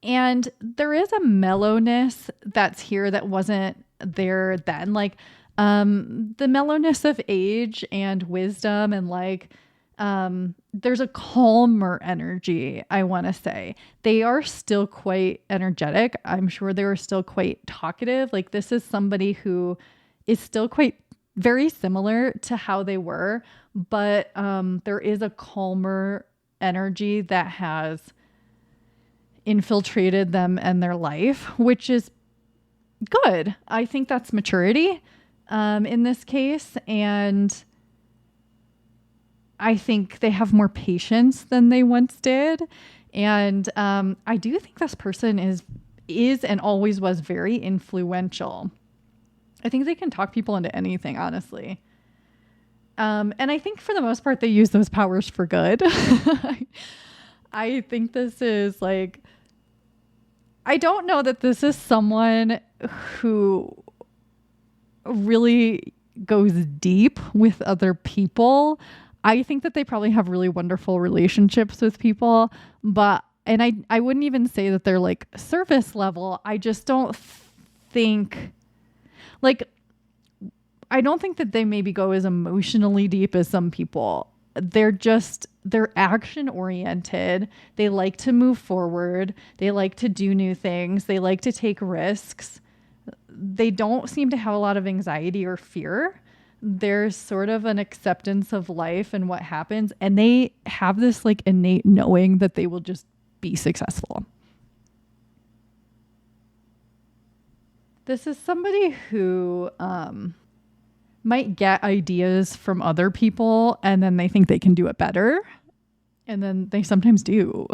And there is a mellowness that's here that wasn't there then. Like, the mellowness of age and wisdom and like, there's a calmer energy, I want to say. They are still quite energetic. I'm sure they were still quite talkative. Like this is somebody who is still quite very similar to how they were, but there is a calmer energy that has infiltrated them and their life, which is good. I think that's maturity in this case. And I think they have more patience than they once did. And I do think this person is and always was very influential. I think they can talk people into anything, honestly. And I think for the most part, they use those powers for good. I think this is like, I don't know that this is someone who really goes deep with other people. I think that they probably have really wonderful relationships with people, and I wouldn't even say that they're like surface level. I just don't think I don't think that they maybe go as emotionally deep as some people. They're action oriented. They like to move forward. They like to do new things. They like to take risks. They don't seem to have a lot of anxiety or fear. There's sort of an acceptance of life and what happens. And they have this like innate knowing that they will just be successful. This is somebody who, might get ideas from other people and then they think they can do it better. And then they sometimes do,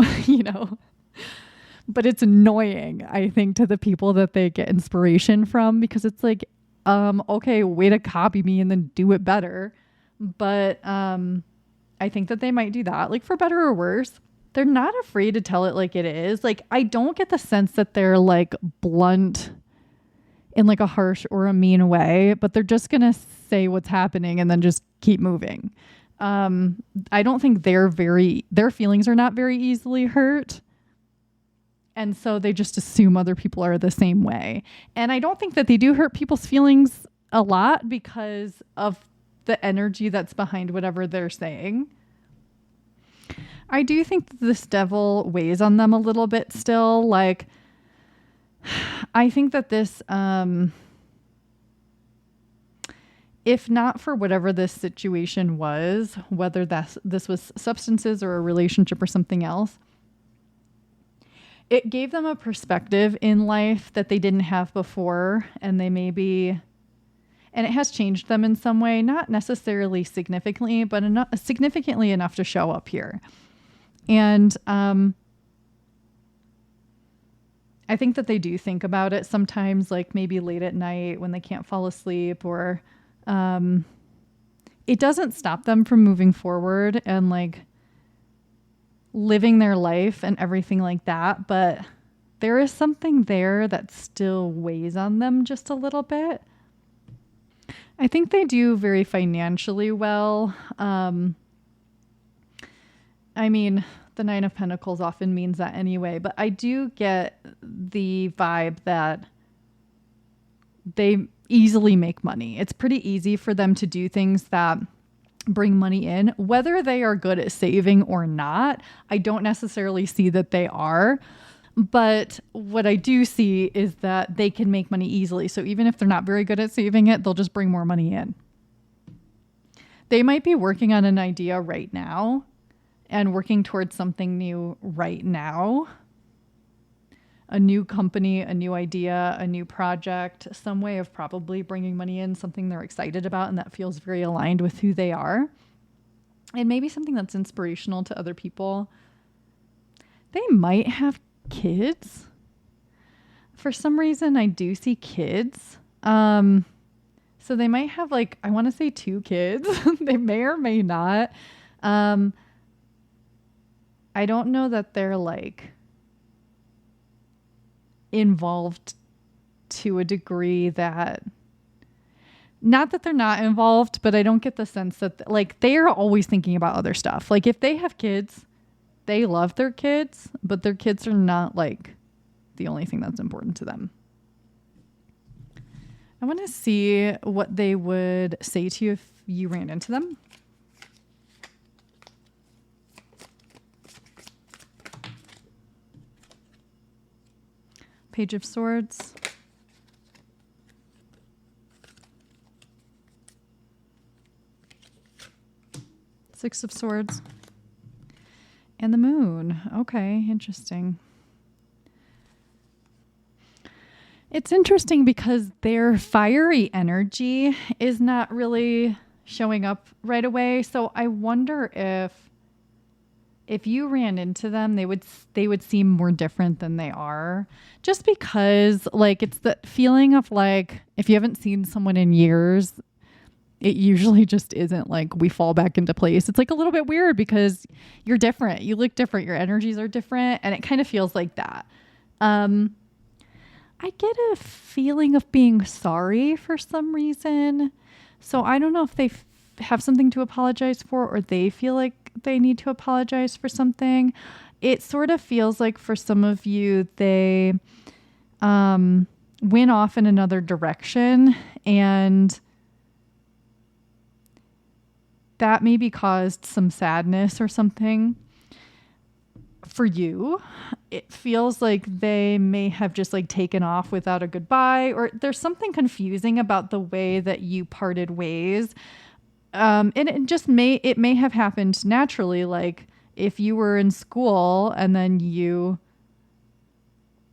but it's annoying, I think, to the people that they get inspiration from, because it's like, okay, way to copy me and then do it better. But, I think that they might do that, like for better or worse. They're not afraid to tell it like it is. Like, I don't get the sense that they're like blunt in like a harsh or a mean way, but they're just going to say what's happening and then just keep moving. I don't think their feelings are not very easily hurt. And so they just assume other people are the same way. And I don't think that they do hurt people's feelings a lot because of the energy that's behind whatever they're saying. I do think that this devil weighs on them a little bit still. Like, I think that this, if not for whatever this situation was, whether this was substances or a relationship or something else, it gave them a perspective in life that they didn't have before, and and it has changed them in some way, not necessarily significantly, but significantly enough to show up here. And I think that they do think about it sometimes, like maybe late at night when they can't fall asleep, or it doesn't stop them from moving forward and like living their life and everything like that. But there is something there that still weighs on them just a little bit. I think they do very financially well. I mean, the Nine of Pentacles often means that anyway, but I do get the vibe that they easily make money. It's pretty easy for them to do things that bring money in, whether they are good at saving or not. I don't necessarily see that they are, but what I do see is that they can make money easily. So even if they're not very good at saving it, they'll just bring more money in. They might be working on an idea right now and working towards something new right now. A new company, a new idea, a new project, some way of probably bringing money in, something they're excited about and that feels very aligned with who they are. And maybe something that's inspirational to other people. They might have kids. For some reason, I do see kids. So they might have like, I want to say 2 kids. They may or may not. I don't know that they're like involved to a degree that, not that they're not involved, but I don't get the sense that like they are always thinking about other stuff. Like if they have kids, they love their kids, but their kids are not like the only thing that's important to them. I want to see what they would say to you if you ran into them. Page of Swords. Six of Swords. And the Moon. Okay, interesting. It's interesting because their fiery energy is not really showing up right away. So I wonder if you ran into them, they would seem more different than they are, just because like it's the feeling of like if you haven't seen someone in years, it usually just isn't like we fall back into place. It's like a little bit weird because you're different, you look different, your energies are different, and it kind of feels like that. I get a feeling of being sorry for some reason, so I don't know if they have something to apologize for or they feel like they need to apologize for something. It sort of feels like for some of you, they went off in another direction, and that maybe caused some sadness or something for you. It feels like they may have just like taken off without a goodbye, or there's something confusing about the way that you parted ways. And it may have happened naturally. Like if you were in school and then you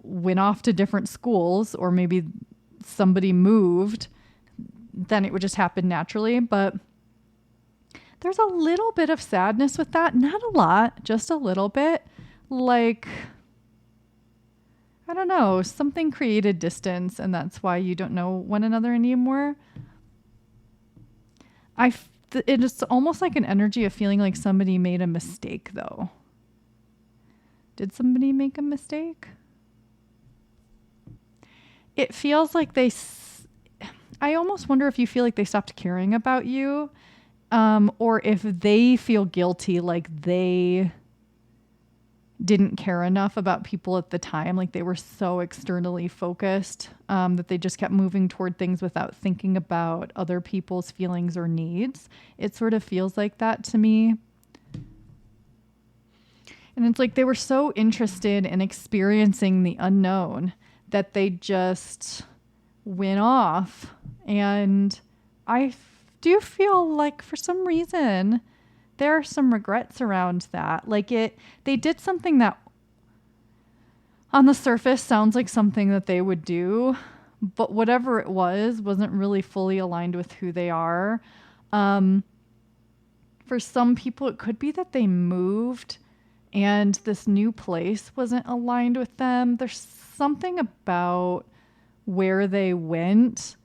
went off to different schools, or maybe somebody moved, then it would just happen naturally. But there's a little bit of sadness with that. Not a lot, just a little bit. Like, I don't know, something created distance and that's why you don't know one another anymore. It is almost like an energy of feeling like somebody made a mistake, though. Did somebody make a mistake? It feels like I almost wonder if you feel like they stopped caring about you, or if they feel guilty, like they didn't care enough about people at the time, like they were so externally focused that they just kept moving toward things without thinking about other people's feelings or needs. It sort of feels like that to me. And it's like they were so interested in experiencing the unknown that they just went off. And I do feel like for some reason there are some regrets around that. Like they did something that on the surface sounds like something that they would do, but whatever it wasn't really fully aligned with who they are. For some people, it could be that they moved and this new place wasn't aligned with them. There's something about where they went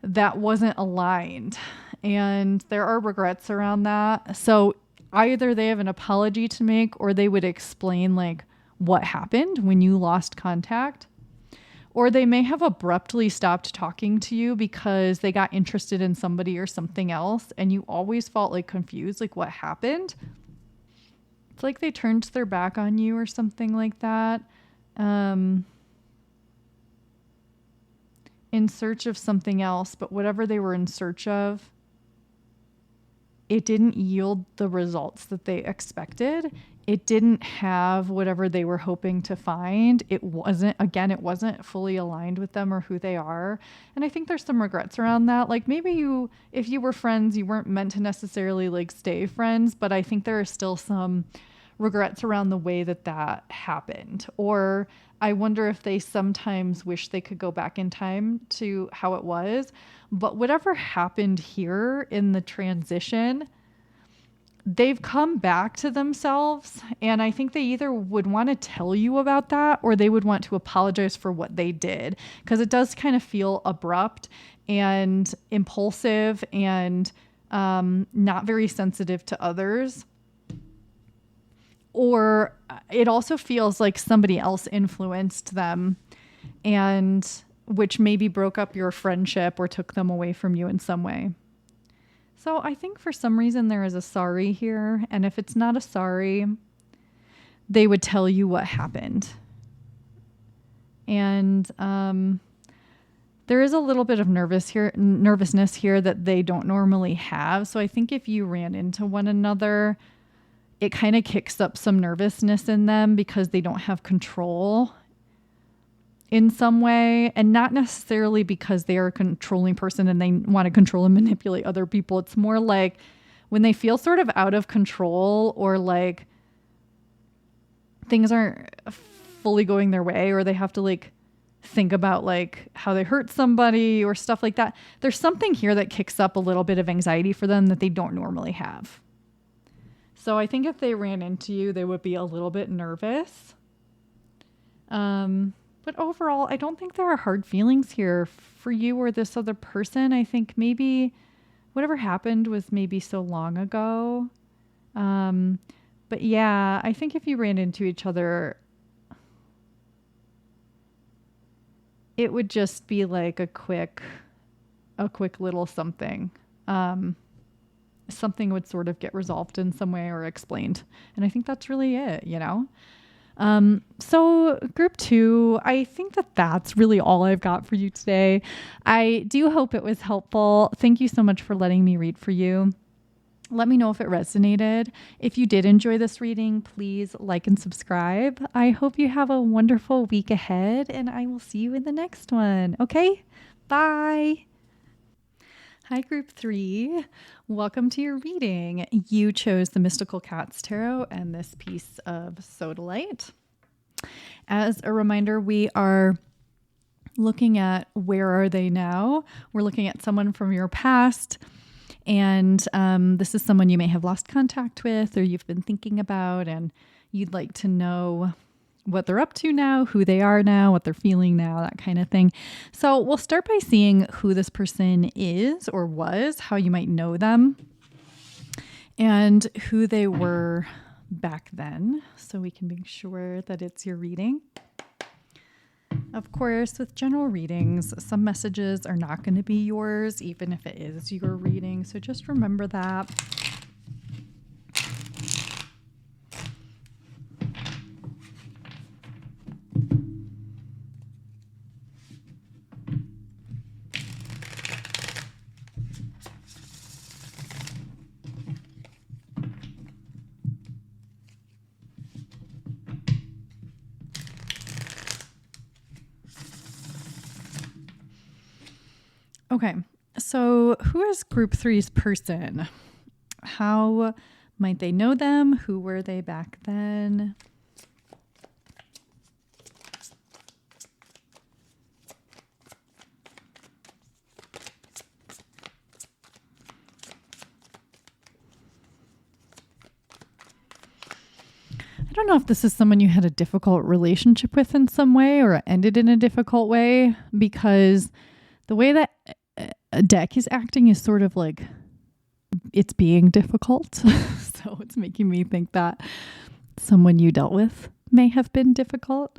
that wasn't aligned, and there are regrets around that. So either they have an apology to make, or they would explain like what happened when you lost contact, or they may have abruptly stopped talking to you because they got interested in somebody or something else, and you always felt like confused, like what happened. It's like they turned their back on you or something like that. In search of something else, but whatever they were in search of, it didn't yield the results that they expected. It didn't have whatever they were hoping to find. It wasn't fully aligned with them or who they are. And I think there's some regrets around that. Like maybe if you were friends, you weren't meant to necessarily like stay friends, but I think there are still some regrets around the way that happened. Or I wonder if they sometimes wish they could go back in time to how it was. But whatever happened here in the transition, they've come back to themselves. And I think they either would want to tell you about that, or they would want to apologize for what they did. Because it does kind of feel abrupt and impulsive and not very sensitive to others. Or it also feels like somebody else influenced them, and which maybe broke up your friendship or took them away from you in some way. So I think for some reason there is a sorry here. And if it's not a sorry, they would tell you what happened. And there is a little bit of nervousness here that they don't normally have. So I think if you ran into one another, it kind of kicks up some nervousness in them because they don't have control in some way, and not necessarily because they are a controlling person and they want to control and manipulate other people. It's more like when they feel sort of out of control, or like things aren't fully going their way, or they have to like think about like how they hurt somebody or stuff like that. There's something here that kicks up a little bit of anxiety for them that they don't normally have. So I think if they ran into you, they would be a little bit nervous. But overall, I don't think there are hard feelings here for you or this other person. I think maybe whatever happened was maybe so long ago. But yeah, I think if you ran into each other, it would just be like a quick little something. Something would sort of get resolved in some way or explained. And I think that's really it, you know? So group 2, I think that's really all I've got for you today. I do hope it was helpful. Thank you so much for letting me read for you. Let me know if it resonated. If you did enjoy this reading, please like and subscribe. I hope you have a wonderful week ahead, and I will see you in the next one. Okay? Bye. Hi, group 3. Welcome to your reading. You chose the Mystical Cats Tarot and this piece of Sodalite. As a reminder, we are looking at where are they now. We're looking at someone from your past, and this is someone you may have lost contact with or you've been thinking about, and you'd like to know what they're up to now, who they are now, what they're feeling now, that kind of thing. So we'll start by seeing who this person is or was, how you might know them, and who they were back then, so we can make sure that it's your reading. Of course, with general readings, some messages are not going to be yours, even if it is your reading. So just remember that. Okay, so who is group three's person? How might they know them? Who were they back then? I don't know if this is someone you had a difficult relationship with in some way or ended in a difficult way, because the way that a deck is acting is sort of like it's being difficult. So it's making me think that someone you dealt with may have been difficult.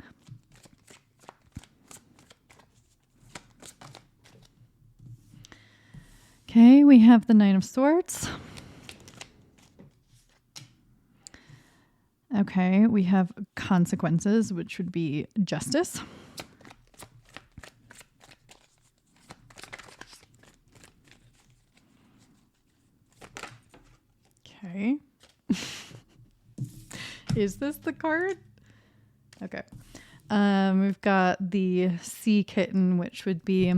Okay, we have the Nine of Swords. Okay, we have consequences, which would be justice. Okay. Is this the card? Okay. We've got the sea kitten, which would be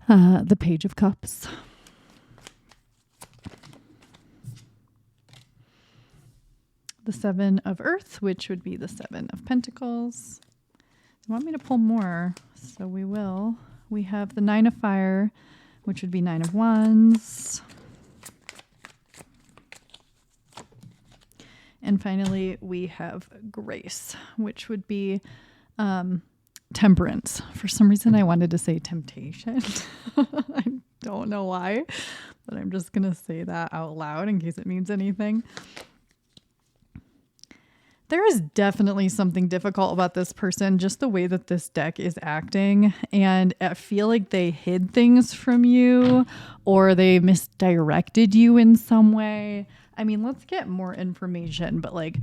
the Page of Cups. The Seven of Earth, which would be the Seven of Pentacles. You want me to pull more? So we will. We have the Nine of Fire, which would be Nine of Wands. And finally, we have Grace, which would be Temperance. For some reason, I wanted to say temptation. I don't know why, but I'm just going to say that out loud in case it means anything. There is definitely something difficult about this person, just the way that this deck is acting. And I feel like they hid things from you or they misdirected you in some way. I mean, let's get more information, but like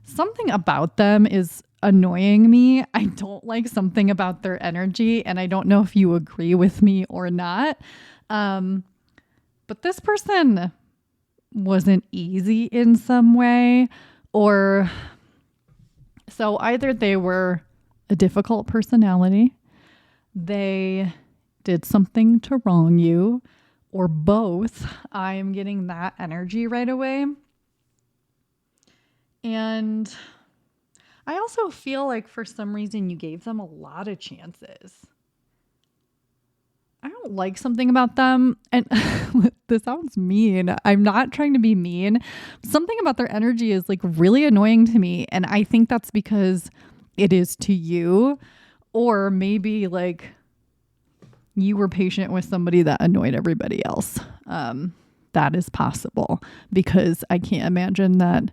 something about them is annoying me. I don't like something about their energy, and I don't know if you agree with me or not. But this person wasn't easy in some way, or so either they were a difficult personality, they did something to wrong you, or both. I am getting that energy right away. And I also feel like for some reason you gave them a lot of chances. I don't like something about them. And this sounds mean. I'm not trying to be mean. Something about their energy is like really annoying to me. And I think that's because it is to you. Or maybe like you were patient with somebody that annoyed everybody else. That is possible, because I can't imagine that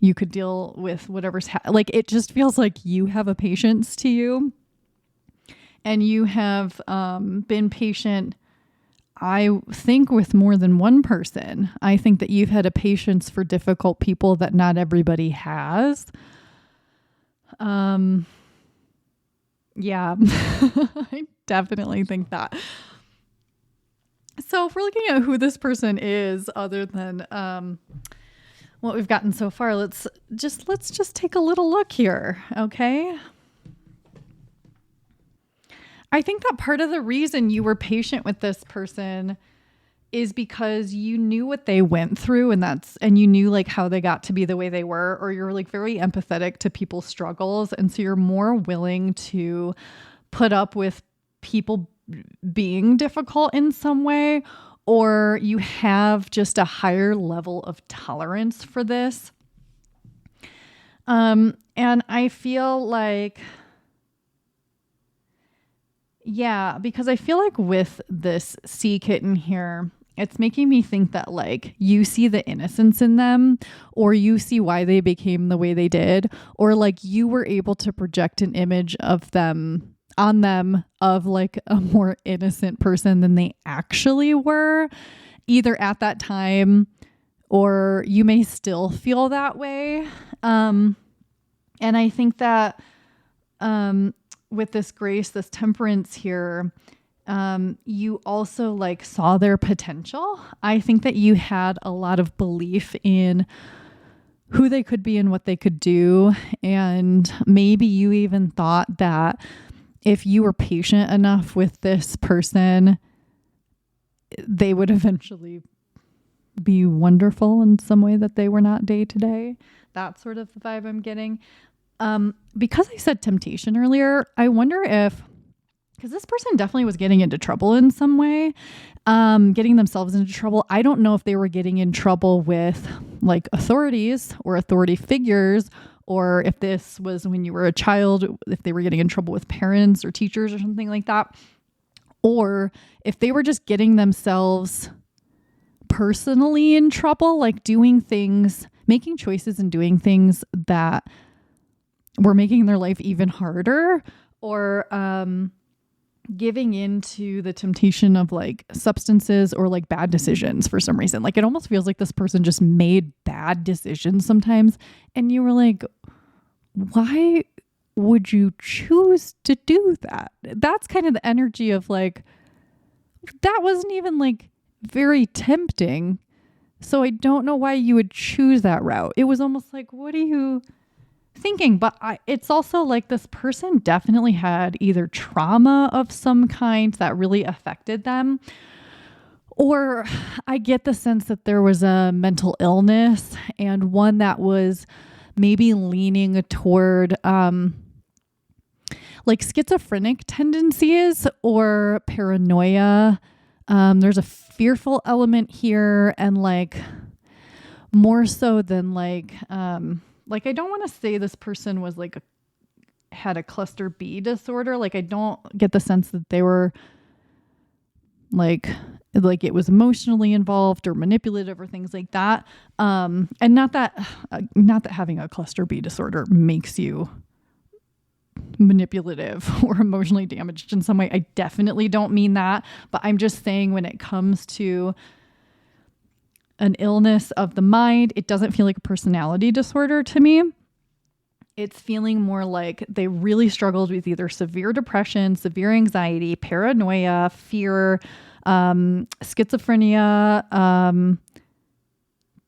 you could deal with whatever's like, it just feels like you have a patience to you. And you have been patient, I think, with more than one person. I think that you've had a patience for difficult people that not everybody has. Yeah, I definitely think that. So if we're looking at who this person is, other than what we've gotten so far, let's just take a little look here, okay? I think that part of the reason you were patient with this person is because you knew what they went through, and you knew like how they got to be the way they were, or you're like very empathetic to people's struggles. And so you're more willing to put up with people being difficult in some way, or you have just a higher level of tolerance for this. And I feel like, yeah, because I feel like with this sea kitten here, it's making me think that like you see the innocence in them, or you see why they became the way they did, or like you were able to project an image of them on them of like a more innocent person than they actually were, either at that time, or you may still feel that way. And I think that with this Grace, this Temperance here, you also like saw their potential. I think that you had a lot of belief in who they could be and what they could do. And maybe you even thought that if you were patient enough with this person, they would eventually be wonderful in some way that they were not day to day. That's sort of the vibe I'm getting. Because I said temptation earlier, I wonder if, because this person definitely was getting into trouble in some way, getting themselves into trouble. I don't know if they were getting in trouble with like authorities or authority figures, or if this was when you were a child, if they were getting in trouble with parents or teachers or something like that, or if they were just getting themselves personally in trouble, like doing things, making choices and doing things that were making their life even harder, or giving into the temptation of like substances or like bad decisions for some reason. Like it almost feels like this person just made bad decisions sometimes. And you were like, why would you choose to do that? That's kind of the energy of like, that wasn't even like very tempting. So I don't know why you would choose that route. It was almost like, what are you thinking? But it's also like this person definitely had either trauma of some kind that really affected them, or I get the sense that there was a mental illness, and one that was maybe leaning toward like schizophrenic tendencies or paranoia. There's a fearful element here, and like more so than like I don't want to say this person was like had a cluster B disorder. Like I don't get the sense that they were like it was emotionally involved or manipulative or things like that. And not that having a cluster B disorder makes you manipulative or emotionally damaged in some way. I definitely don't mean that, but I'm just saying when it comes to an illness of the mind, it doesn't feel like a personality disorder to me. It's feeling more like they really struggled with either severe depression, severe anxiety, paranoia, fear, schizophrenia.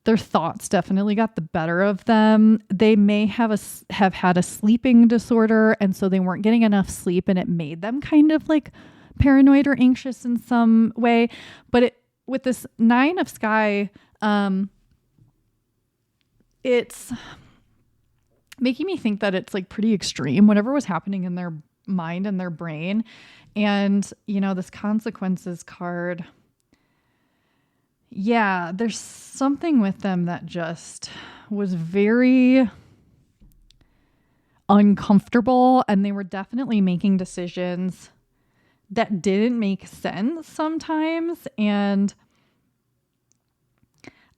Their thoughts definitely got the better of them. They may have had a sleeping disorder, and so they weren't getting enough sleep, and it made them kind of like paranoid or anxious in some way. But with this 9 of Sky, it's making me think that it's like pretty extreme, whatever was happening in their mind and their brain. And, this consequences card, yeah, there's something with them that just was very uncomfortable, and they were definitely making decisions that didn't make sense sometimes. And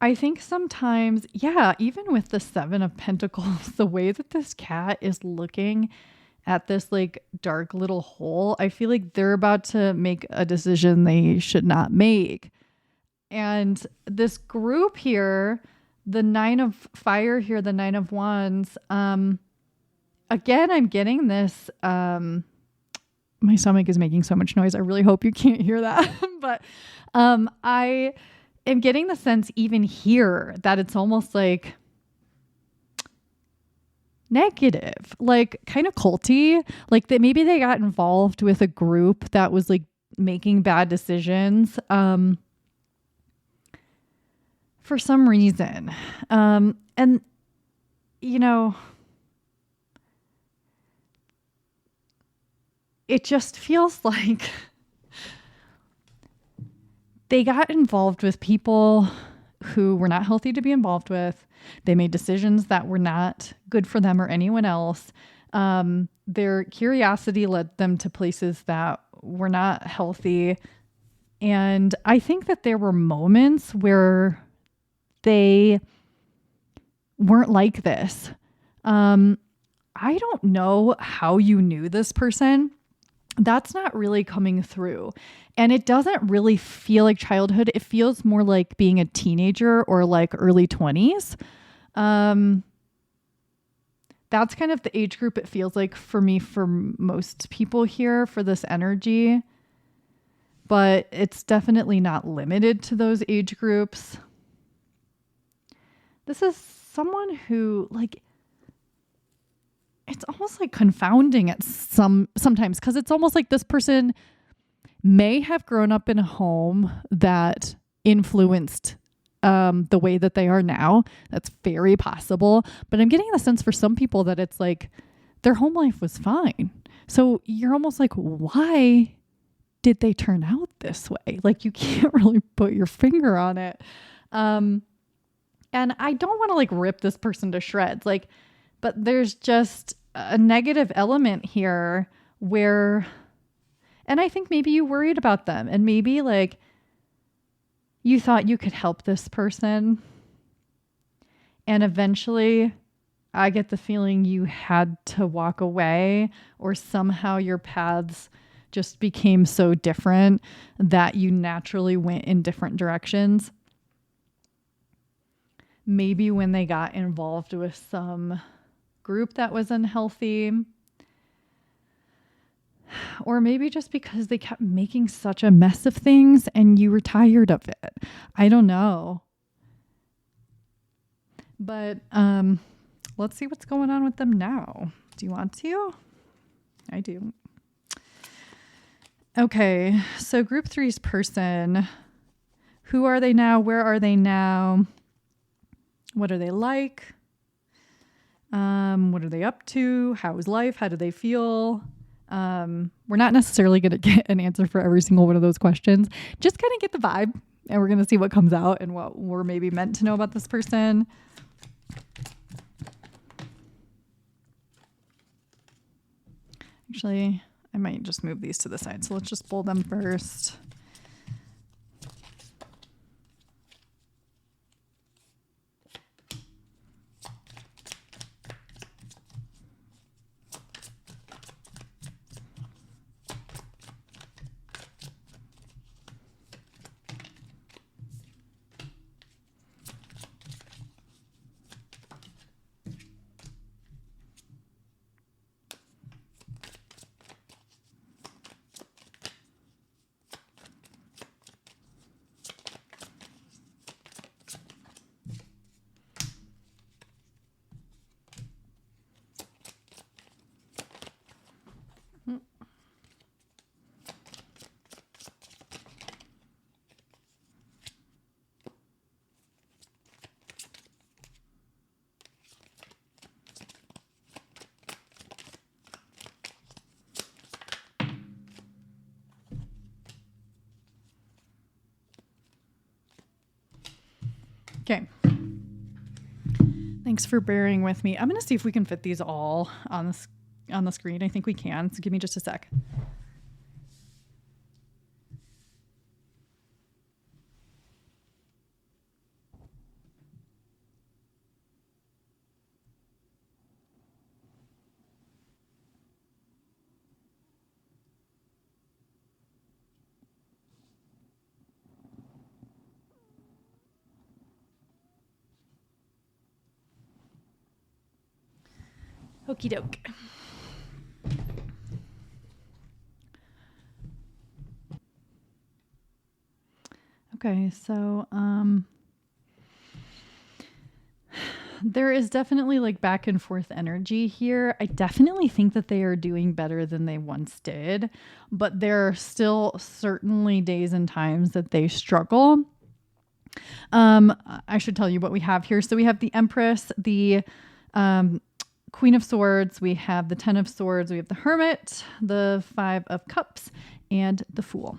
I think sometimes, yeah, even with the 7 of Pentacles, the way that this cat is looking at this like dark little hole, I feel like they're about to make a decision they should not make. And this group here, the 9 of Fire here, the 9 of Wands, again, I'm getting this, my stomach is making so much noise. I really hope you can't hear that. But I am getting the sense even here that it's almost like negative, like kind of culty, like that maybe they got involved with a group that was like making bad decisions for some reason. And, it just feels like they got involved with people who were not healthy to be involved with. They made decisions that were not good for them or anyone else. Their curiosity led them to places that were not healthy. And I think that there were moments where they weren't like this. I don't know how you knew this person. That's not really coming through. And it doesn't really feel like childhood. It feels more like being a teenager or like early 20s. That's kind of the age group it feels like for me, for most people here, for this energy. But it's definitely not limited to those age groups. This is someone who, like, it's almost like confounding at sometimes, because it's almost like this person may have grown up in a home that influenced the way that they are now. That's very possible. But I'm getting the sense for some people that it's like their home life was fine. So you're almost like, why did they turn out this way? Like, you can't really put your finger on it. And I don't want to like rip this person to shreds, like, but there's just a negative element here where, and I think maybe you worried about them, and maybe like you thought you could help this person. And eventually I get the feeling you had to walk away, or somehow your paths just became so different that you naturally went in different directions. Maybe when they got involved with some group that was unhealthy, or maybe just because they kept making such a mess of things and you were tired of it. I don't know. But let's see what's going on with them now. Do you want to? I do. Okay, so group 3's person. Who are they now? Where are they now? What are they like? What are they up to? How is life? How do they feel? We're not necessarily going to get an answer for every single one of those questions. Just kind of get the vibe, and we're going to see what comes out and what we're maybe meant to know about this person. Actually, I might just move these to the side. So let's just pull them first. Okay. Thanks for bearing with me. I'm going to see if we can fit these all on the screen. I think we can. So give me just a sec. Okie doke. Okay, so there is definitely like back and forth energy here. I definitely think that they are doing better than they once did, but there are still certainly days and times that they struggle. I should tell you what we have here. So we have the Empress, the Queen of Swords, we have the Ten of Swords, we have the Hermit, the Five of Cups, and the Fool,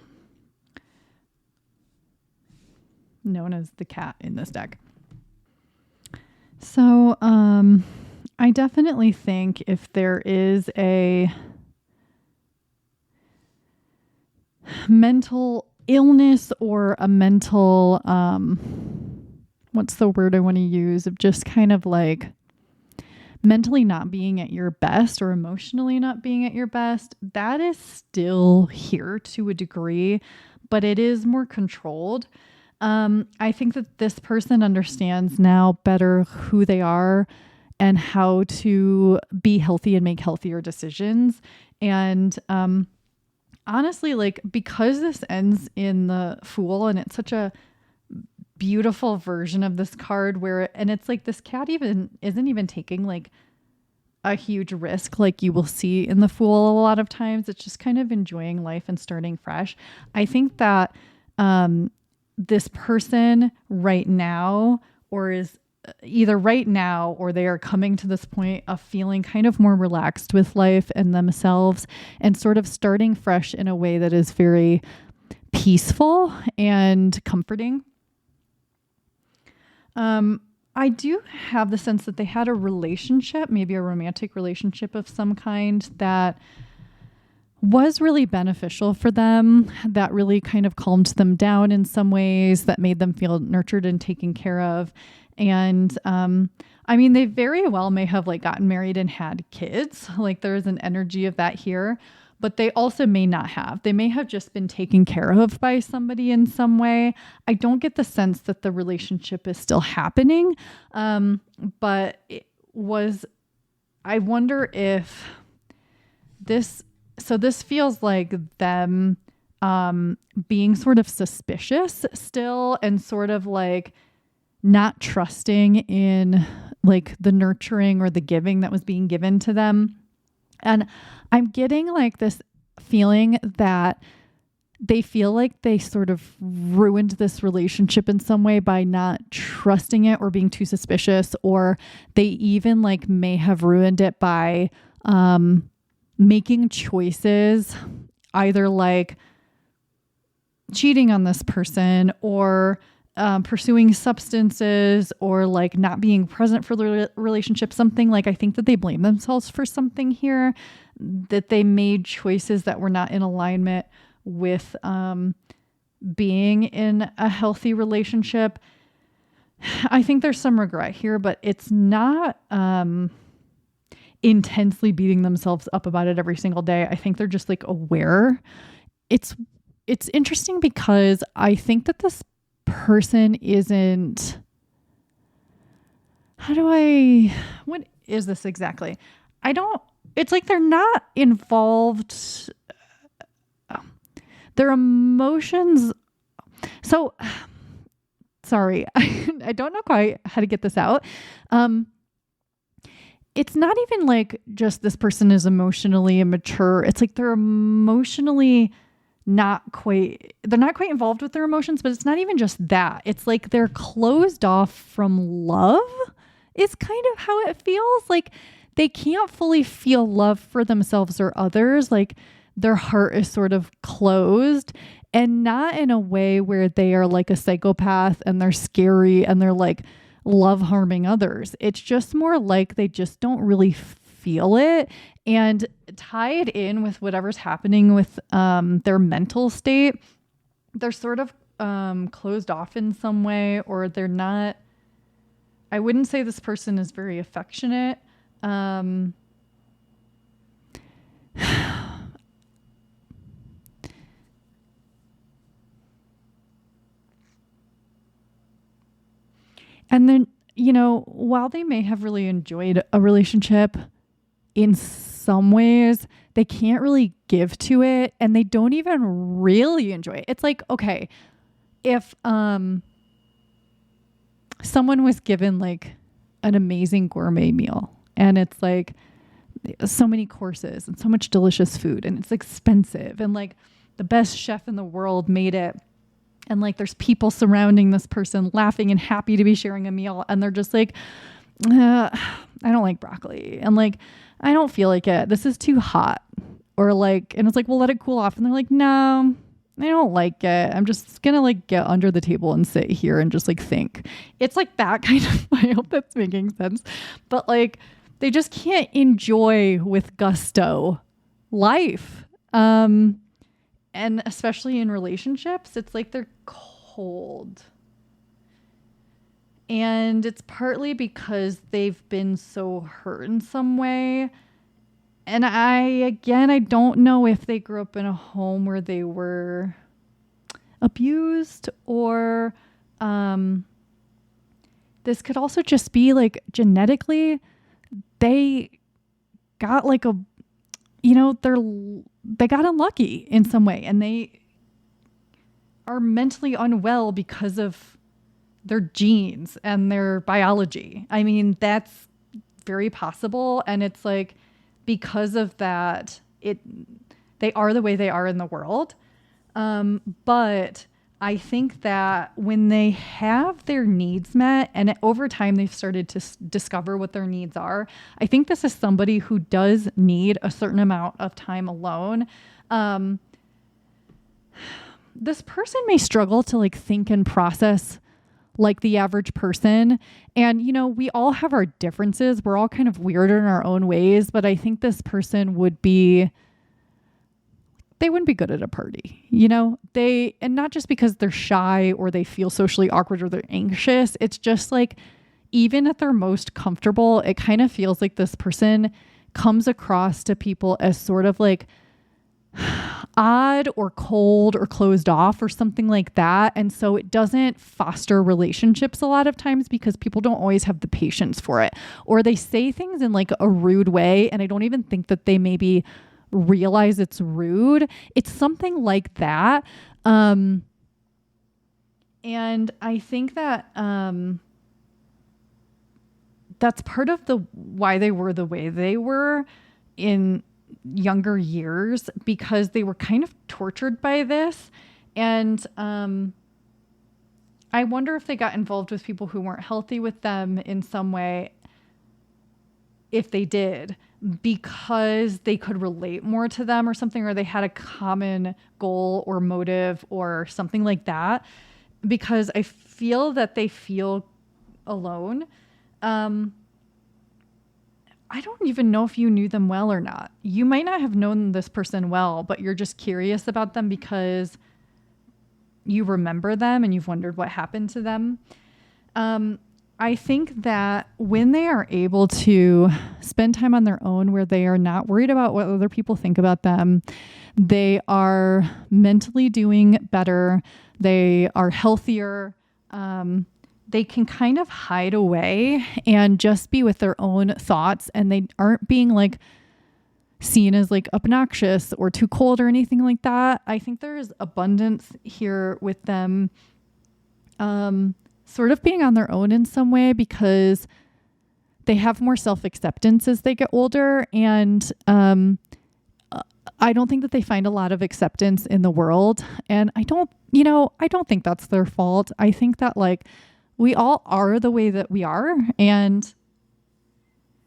known as the cat in this deck. So I definitely think if there is a mental illness or a mental, what's the word I want to use, of just kind of like mentally not being at your best or emotionally not being at your best, that is still here to a degree, but it is more controlled. I think that this person understands now better who they are and how to be healthy and make healthier decisions. And honestly, like, because this ends in the Fool, and it's such a beautiful version of this card and it's like this cat even isn't even taking like a huge risk like you will see in the Fool a lot of times. It's just kind of enjoying life and starting fresh. I think that this person right now, or is either right now, or they are coming to this point of feeling kind of more relaxed with life and themselves and sort of starting fresh in a way that is very peaceful and comforting. I do have the sense that they had a relationship, maybe a romantic relationship of some kind that was really beneficial for them, that really kind of calmed them down in some ways, that made them feel nurtured and taken care of. And I mean, they very well may have like gotten married and had kids. Like there's an energy of that here, but they also may not have. They may have just been taken care of by somebody in some way. I don't get the sense that the relationship is still happening. But it was, I wonder if this feels like them being sort of suspicious still, and sort of like not trusting in like the nurturing or the giving that was being given to them. And I'm getting like this feeling that they feel like they sort of ruined this relationship in some way by not trusting it or being too suspicious, or they even like may have ruined it by making choices, either like cheating on this person, or pursuing substances, or like not being present for the relationship. Something like, I think that they blame themselves for something here, that they made choices that were not in alignment with being in a healthy relationship. I think there's some regret here, but it's not intensely beating themselves up about it every single day. I think they're just like aware. It's interesting because I think that this person isn't, what is this exactly? It's like they're not involved. Their emotions. So sorry, I don't know quite how to get this out. It's not even like just this person is emotionally immature. It's like they're emotionally they're not quite involved with their emotions, but it's not even just that. It's like they're closed off from love is kind of how it feels. Like they can't fully feel love for themselves or others. Like their heart is sort of closed, and not in a way where they are like a psychopath and they're scary and they're like love harming others. It's just more like they just don't really feel it, and tied in with whatever's happening with their mental state, they're sort of closed off in some way, or they're not. I wouldn't say this person is very affectionate. And then, while they may have really enjoyed a relationship, in some ways, they can't really give to it, and they don't even really enjoy it. It's like, okay, if someone was given like an amazing gourmet meal, and it's like so many courses and so much delicious food, and it's expensive, and like the best chef in the world made it, and like there's people surrounding this person laughing and happy to be sharing a meal, and they're just like, I don't like broccoli, and like I don't feel like it, this is too hot, or like, and it's like, well, let it cool off, and they're like, no, I don't like it, I'm just gonna like get under the table and sit here and just like think. It's like that kind of, I hope that's making sense, but like they just can't enjoy with gusto life. And especially in relationships, it's like they're cold. And it's partly because they've been so hurt in some way. And I don't know if they grew up in a home where they were abused, or this could also just be like genetically, they got like a, they got unlucky in some way, and they are mentally unwell because of their genes and their biology. I mean, that's very possible. And it's like, because of that, they are the way they are in the world. But I think that when they have their needs met and over time they've started to discover what their needs are, I think this is somebody who does need a certain amount of time alone. This person may struggle to like think and process like the average person. And, you know, we all have our differences. We're all kind of weird in our own ways, but I think this person they wouldn't be good at a party, you know, and not just because they're shy or they feel socially awkward or they're anxious. It's just like, even at their most comfortable, it kind of feels like this person comes across to people as sort of like odd or cold or closed off or something like that. And so it doesn't foster relationships a lot of times because people don't always have the patience for it, or they say things in like a rude way. And I don't even think that they maybe realize it's rude. It's something like that. And I think that that's part of why they were the way they were in younger years, because they were kind of tortured by this. And I wonder if they got involved with people who weren't healthy with them in some way, if they did, because they could relate more to them or something, or they had a common goal or motive or something like that, because I feel that they feel alone. I don't even know if you knew them well or not. You might not have known this person well, but you're just curious about them because you remember them and you've wondered what happened to them. I think that when they are able to spend time on their own, where they are not worried about what other people think about them, they are mentally doing better, they are healthier, they can kind of hide away and just be with their own thoughts, and they aren't being like seen as like obnoxious or too cold or anything like that. I think there's abundance here with them sort of being on their own in some way, because they have more self-acceptance as they get older. And I don't think that they find a lot of acceptance in the world. And I don't think that's their fault. I think that like we all are the way that we are. And,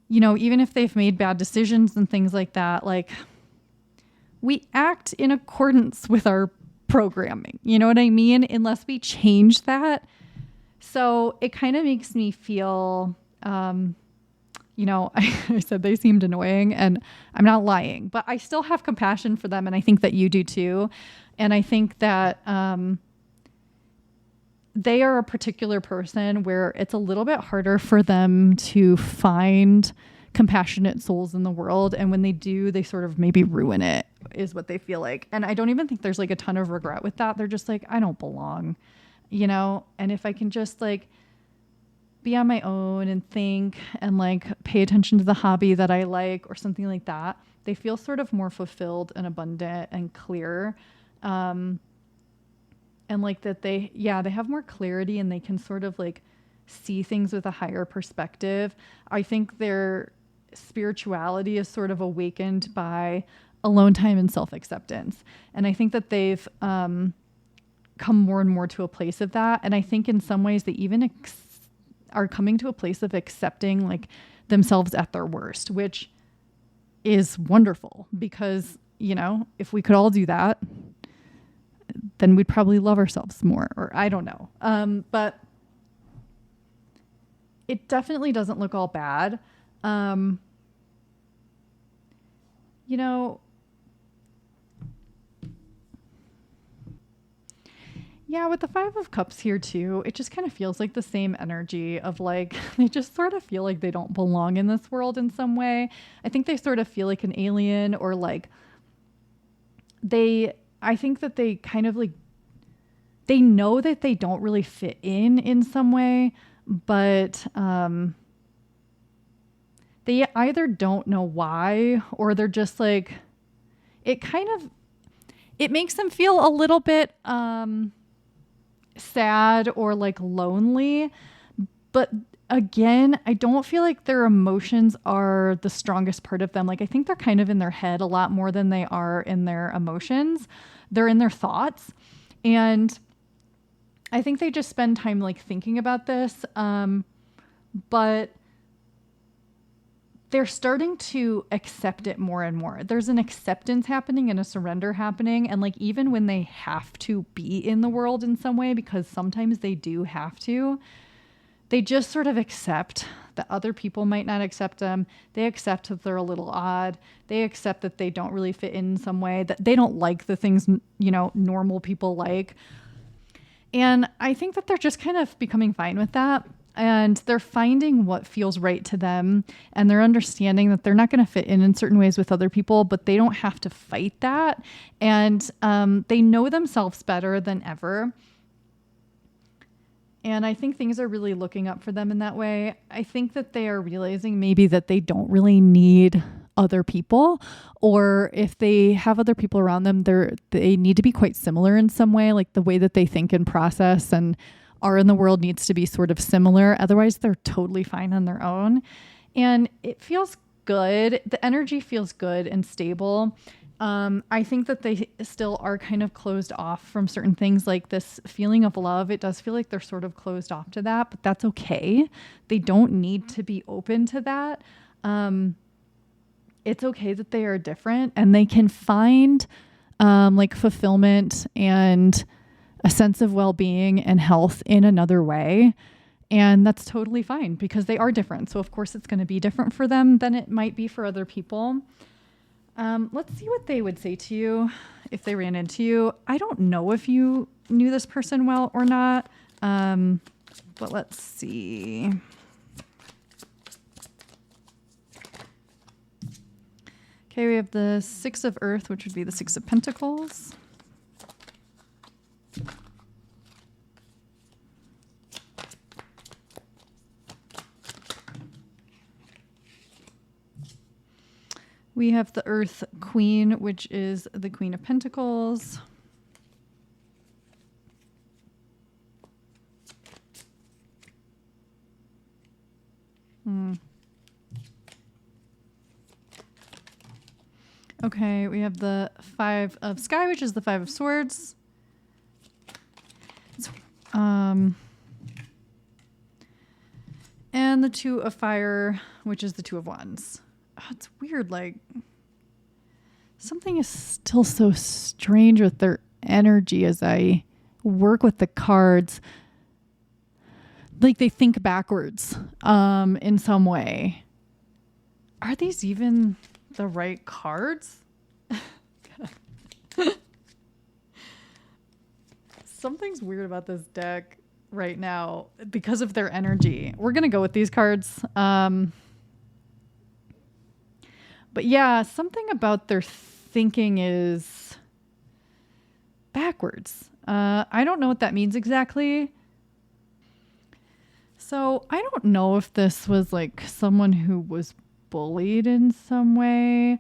you know, even if they've made bad decisions and things like that, like we act in accordance with our programming. You know what I mean? Unless we change that. So it kind of makes me feel, you know, I said they seemed annoying, and I'm not lying, but I still have compassion for them. And I think that you do too. And I think that they are a particular person where it's a little bit harder for them to find compassionate souls in the world. And when they do, they sort of maybe ruin it, is what they feel like. And I don't even think there's like a ton of regret with that. They're just like, I don't belong, you know? And if I can just like be on my own and think and like pay attention to the hobby that I like or something like that, they feel sort of more fulfilled and abundant and clear. And like that they have more clarity and they can sort of like see things with a higher perspective. I think their spirituality is sort of awakened by alone time and self-acceptance. And I think that they've come more and more to a place of that. And I think in some ways they even are coming to a place of accepting like themselves at their worst, which is wonderful, because, you know, if we could all do that, then we'd probably love ourselves more, or I don't know. But it definitely doesn't look all bad. You know, yeah, with the Five of Cups here too, it just kind of feels like the same energy of like, they just sort of feel like they don't belong in this world in some way. I think they sort of feel like an alien, or like I think that they kind of like, they know that they don't really fit in some way, but they either don't know why, or they're just like, it makes them feel a little bit sad or like lonely, but again, I don't feel like their emotions are the strongest part of them. Like, I think they're kind of in their head a lot more than they are in their emotions. They're in their thoughts. And I think they just spend time like thinking about this. But they're starting to accept it more and more. There's an acceptance happening and a surrender happening. And like, even when they have to be in the world in some way, because sometimes they do have to, they just sort of accept that other people might not accept them. They accept that they're a little odd. They accept that they don't really fit in some way, that they don't like the things, you know, normal people like. And I think that they're just kind of becoming fine with that. And they're finding what feels right to them. And they're understanding that they're not going to fit in certain ways with other people, but they don't have to fight that. And they know themselves better than ever. And I think things are really looking up for them in that way. I think that they are realizing maybe that they don't really need other people, or if they have other people around them, they need to be quite similar in some way, like the way that they think and process and are in the world needs to be sort of similar. Otherwise, they're totally fine on their own. And it feels good. The energy feels good and stable. I think that they still are kind of closed off from certain things, like this feeling of love. It does feel like they're sort of closed off to that, but that's okay. They don't need to be open to that. It's okay that they are different, and they can find like fulfillment and a sense of well-being and health in another way. And that's totally fine because they are different. So of course it's going to be different for them than it might be for other people. Let's see what they would say to you if they ran into you. I don't know if you knew this person well or not, but let's see. Okay, we have the Six of Earth, which would be the Six of Pentacles. We have the Earth Queen, which is the Queen of Pentacles. Okay, we have the Five of Sky, which is the Five of Swords. And the Two of Fire, which is the Two of Wands. Oh, it's weird, like something is still so strange with their energy as I work with the cards. Like they think backwards in some way. Are these even the right cards? Something's weird about this deck right now because of their energy. We're going to go with these cards. But yeah, something about their thinking is backwards. I don't know what that means exactly. So I don't know if this was like someone who was bullied in some way.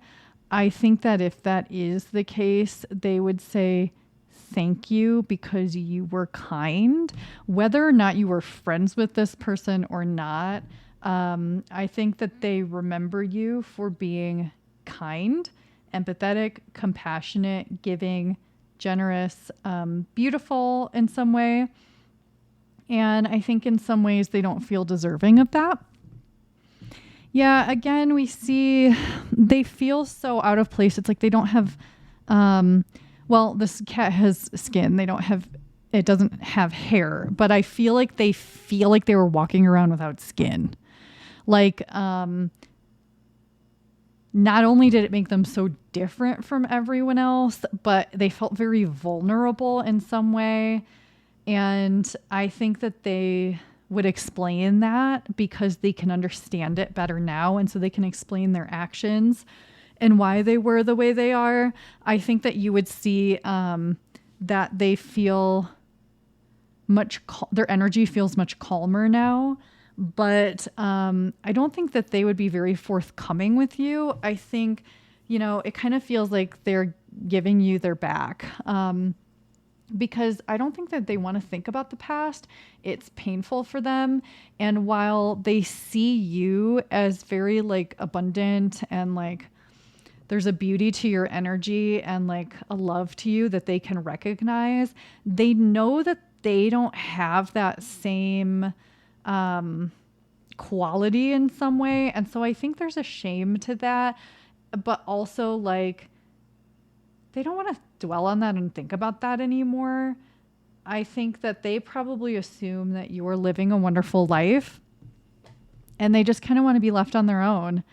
I think that if that is the case, they would say thank you because you were kind. Whether or not you were friends with this person or not, I think that they remember you for being kind, empathetic, compassionate, giving, generous, beautiful in some way. And I think in some ways they don't feel deserving of that. Yeah, again, we see they feel so out of place. It's like they don't have, well, this cat has skin. It doesn't have hair, but I feel like they were walking around without skin. Like, not only did it make them so different from everyone else, but they felt very vulnerable in some way. And I think that they would explain that because they can understand it better now. And so they can explain their actions and why they were the way they are. I think that you would see that they feel their energy feels much calmer now. But I don't think that they would be very forthcoming with you. I think, it kind of feels like they're giving you their back. because I don't think that they want to think about the past. It's painful for them. And while they see you as very like abundant and like there's a beauty to your energy and like a love to you that they can recognize, they know that they don't have that same quality in some way. And so I think there's a shame to that, but also like they don't want to dwell on that and think about that anymore. I think that they probably assume that you're living a wonderful life and they just kind of want to be left on their own.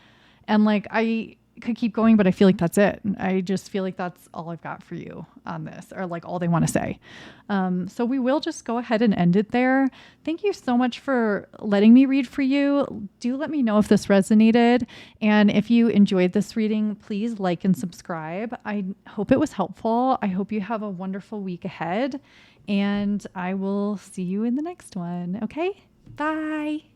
And like, I could keep going, but I feel like that's it. I just feel like that's all I've got for you on this, or like all they want to say. So we will just go ahead and end it there. Thank you so much for letting me read for you. Do let me know if this resonated. And if you enjoyed this reading, please like and subscribe. I hope it was helpful. I hope you have a wonderful week ahead, and I will see you in the next one. Okay, bye.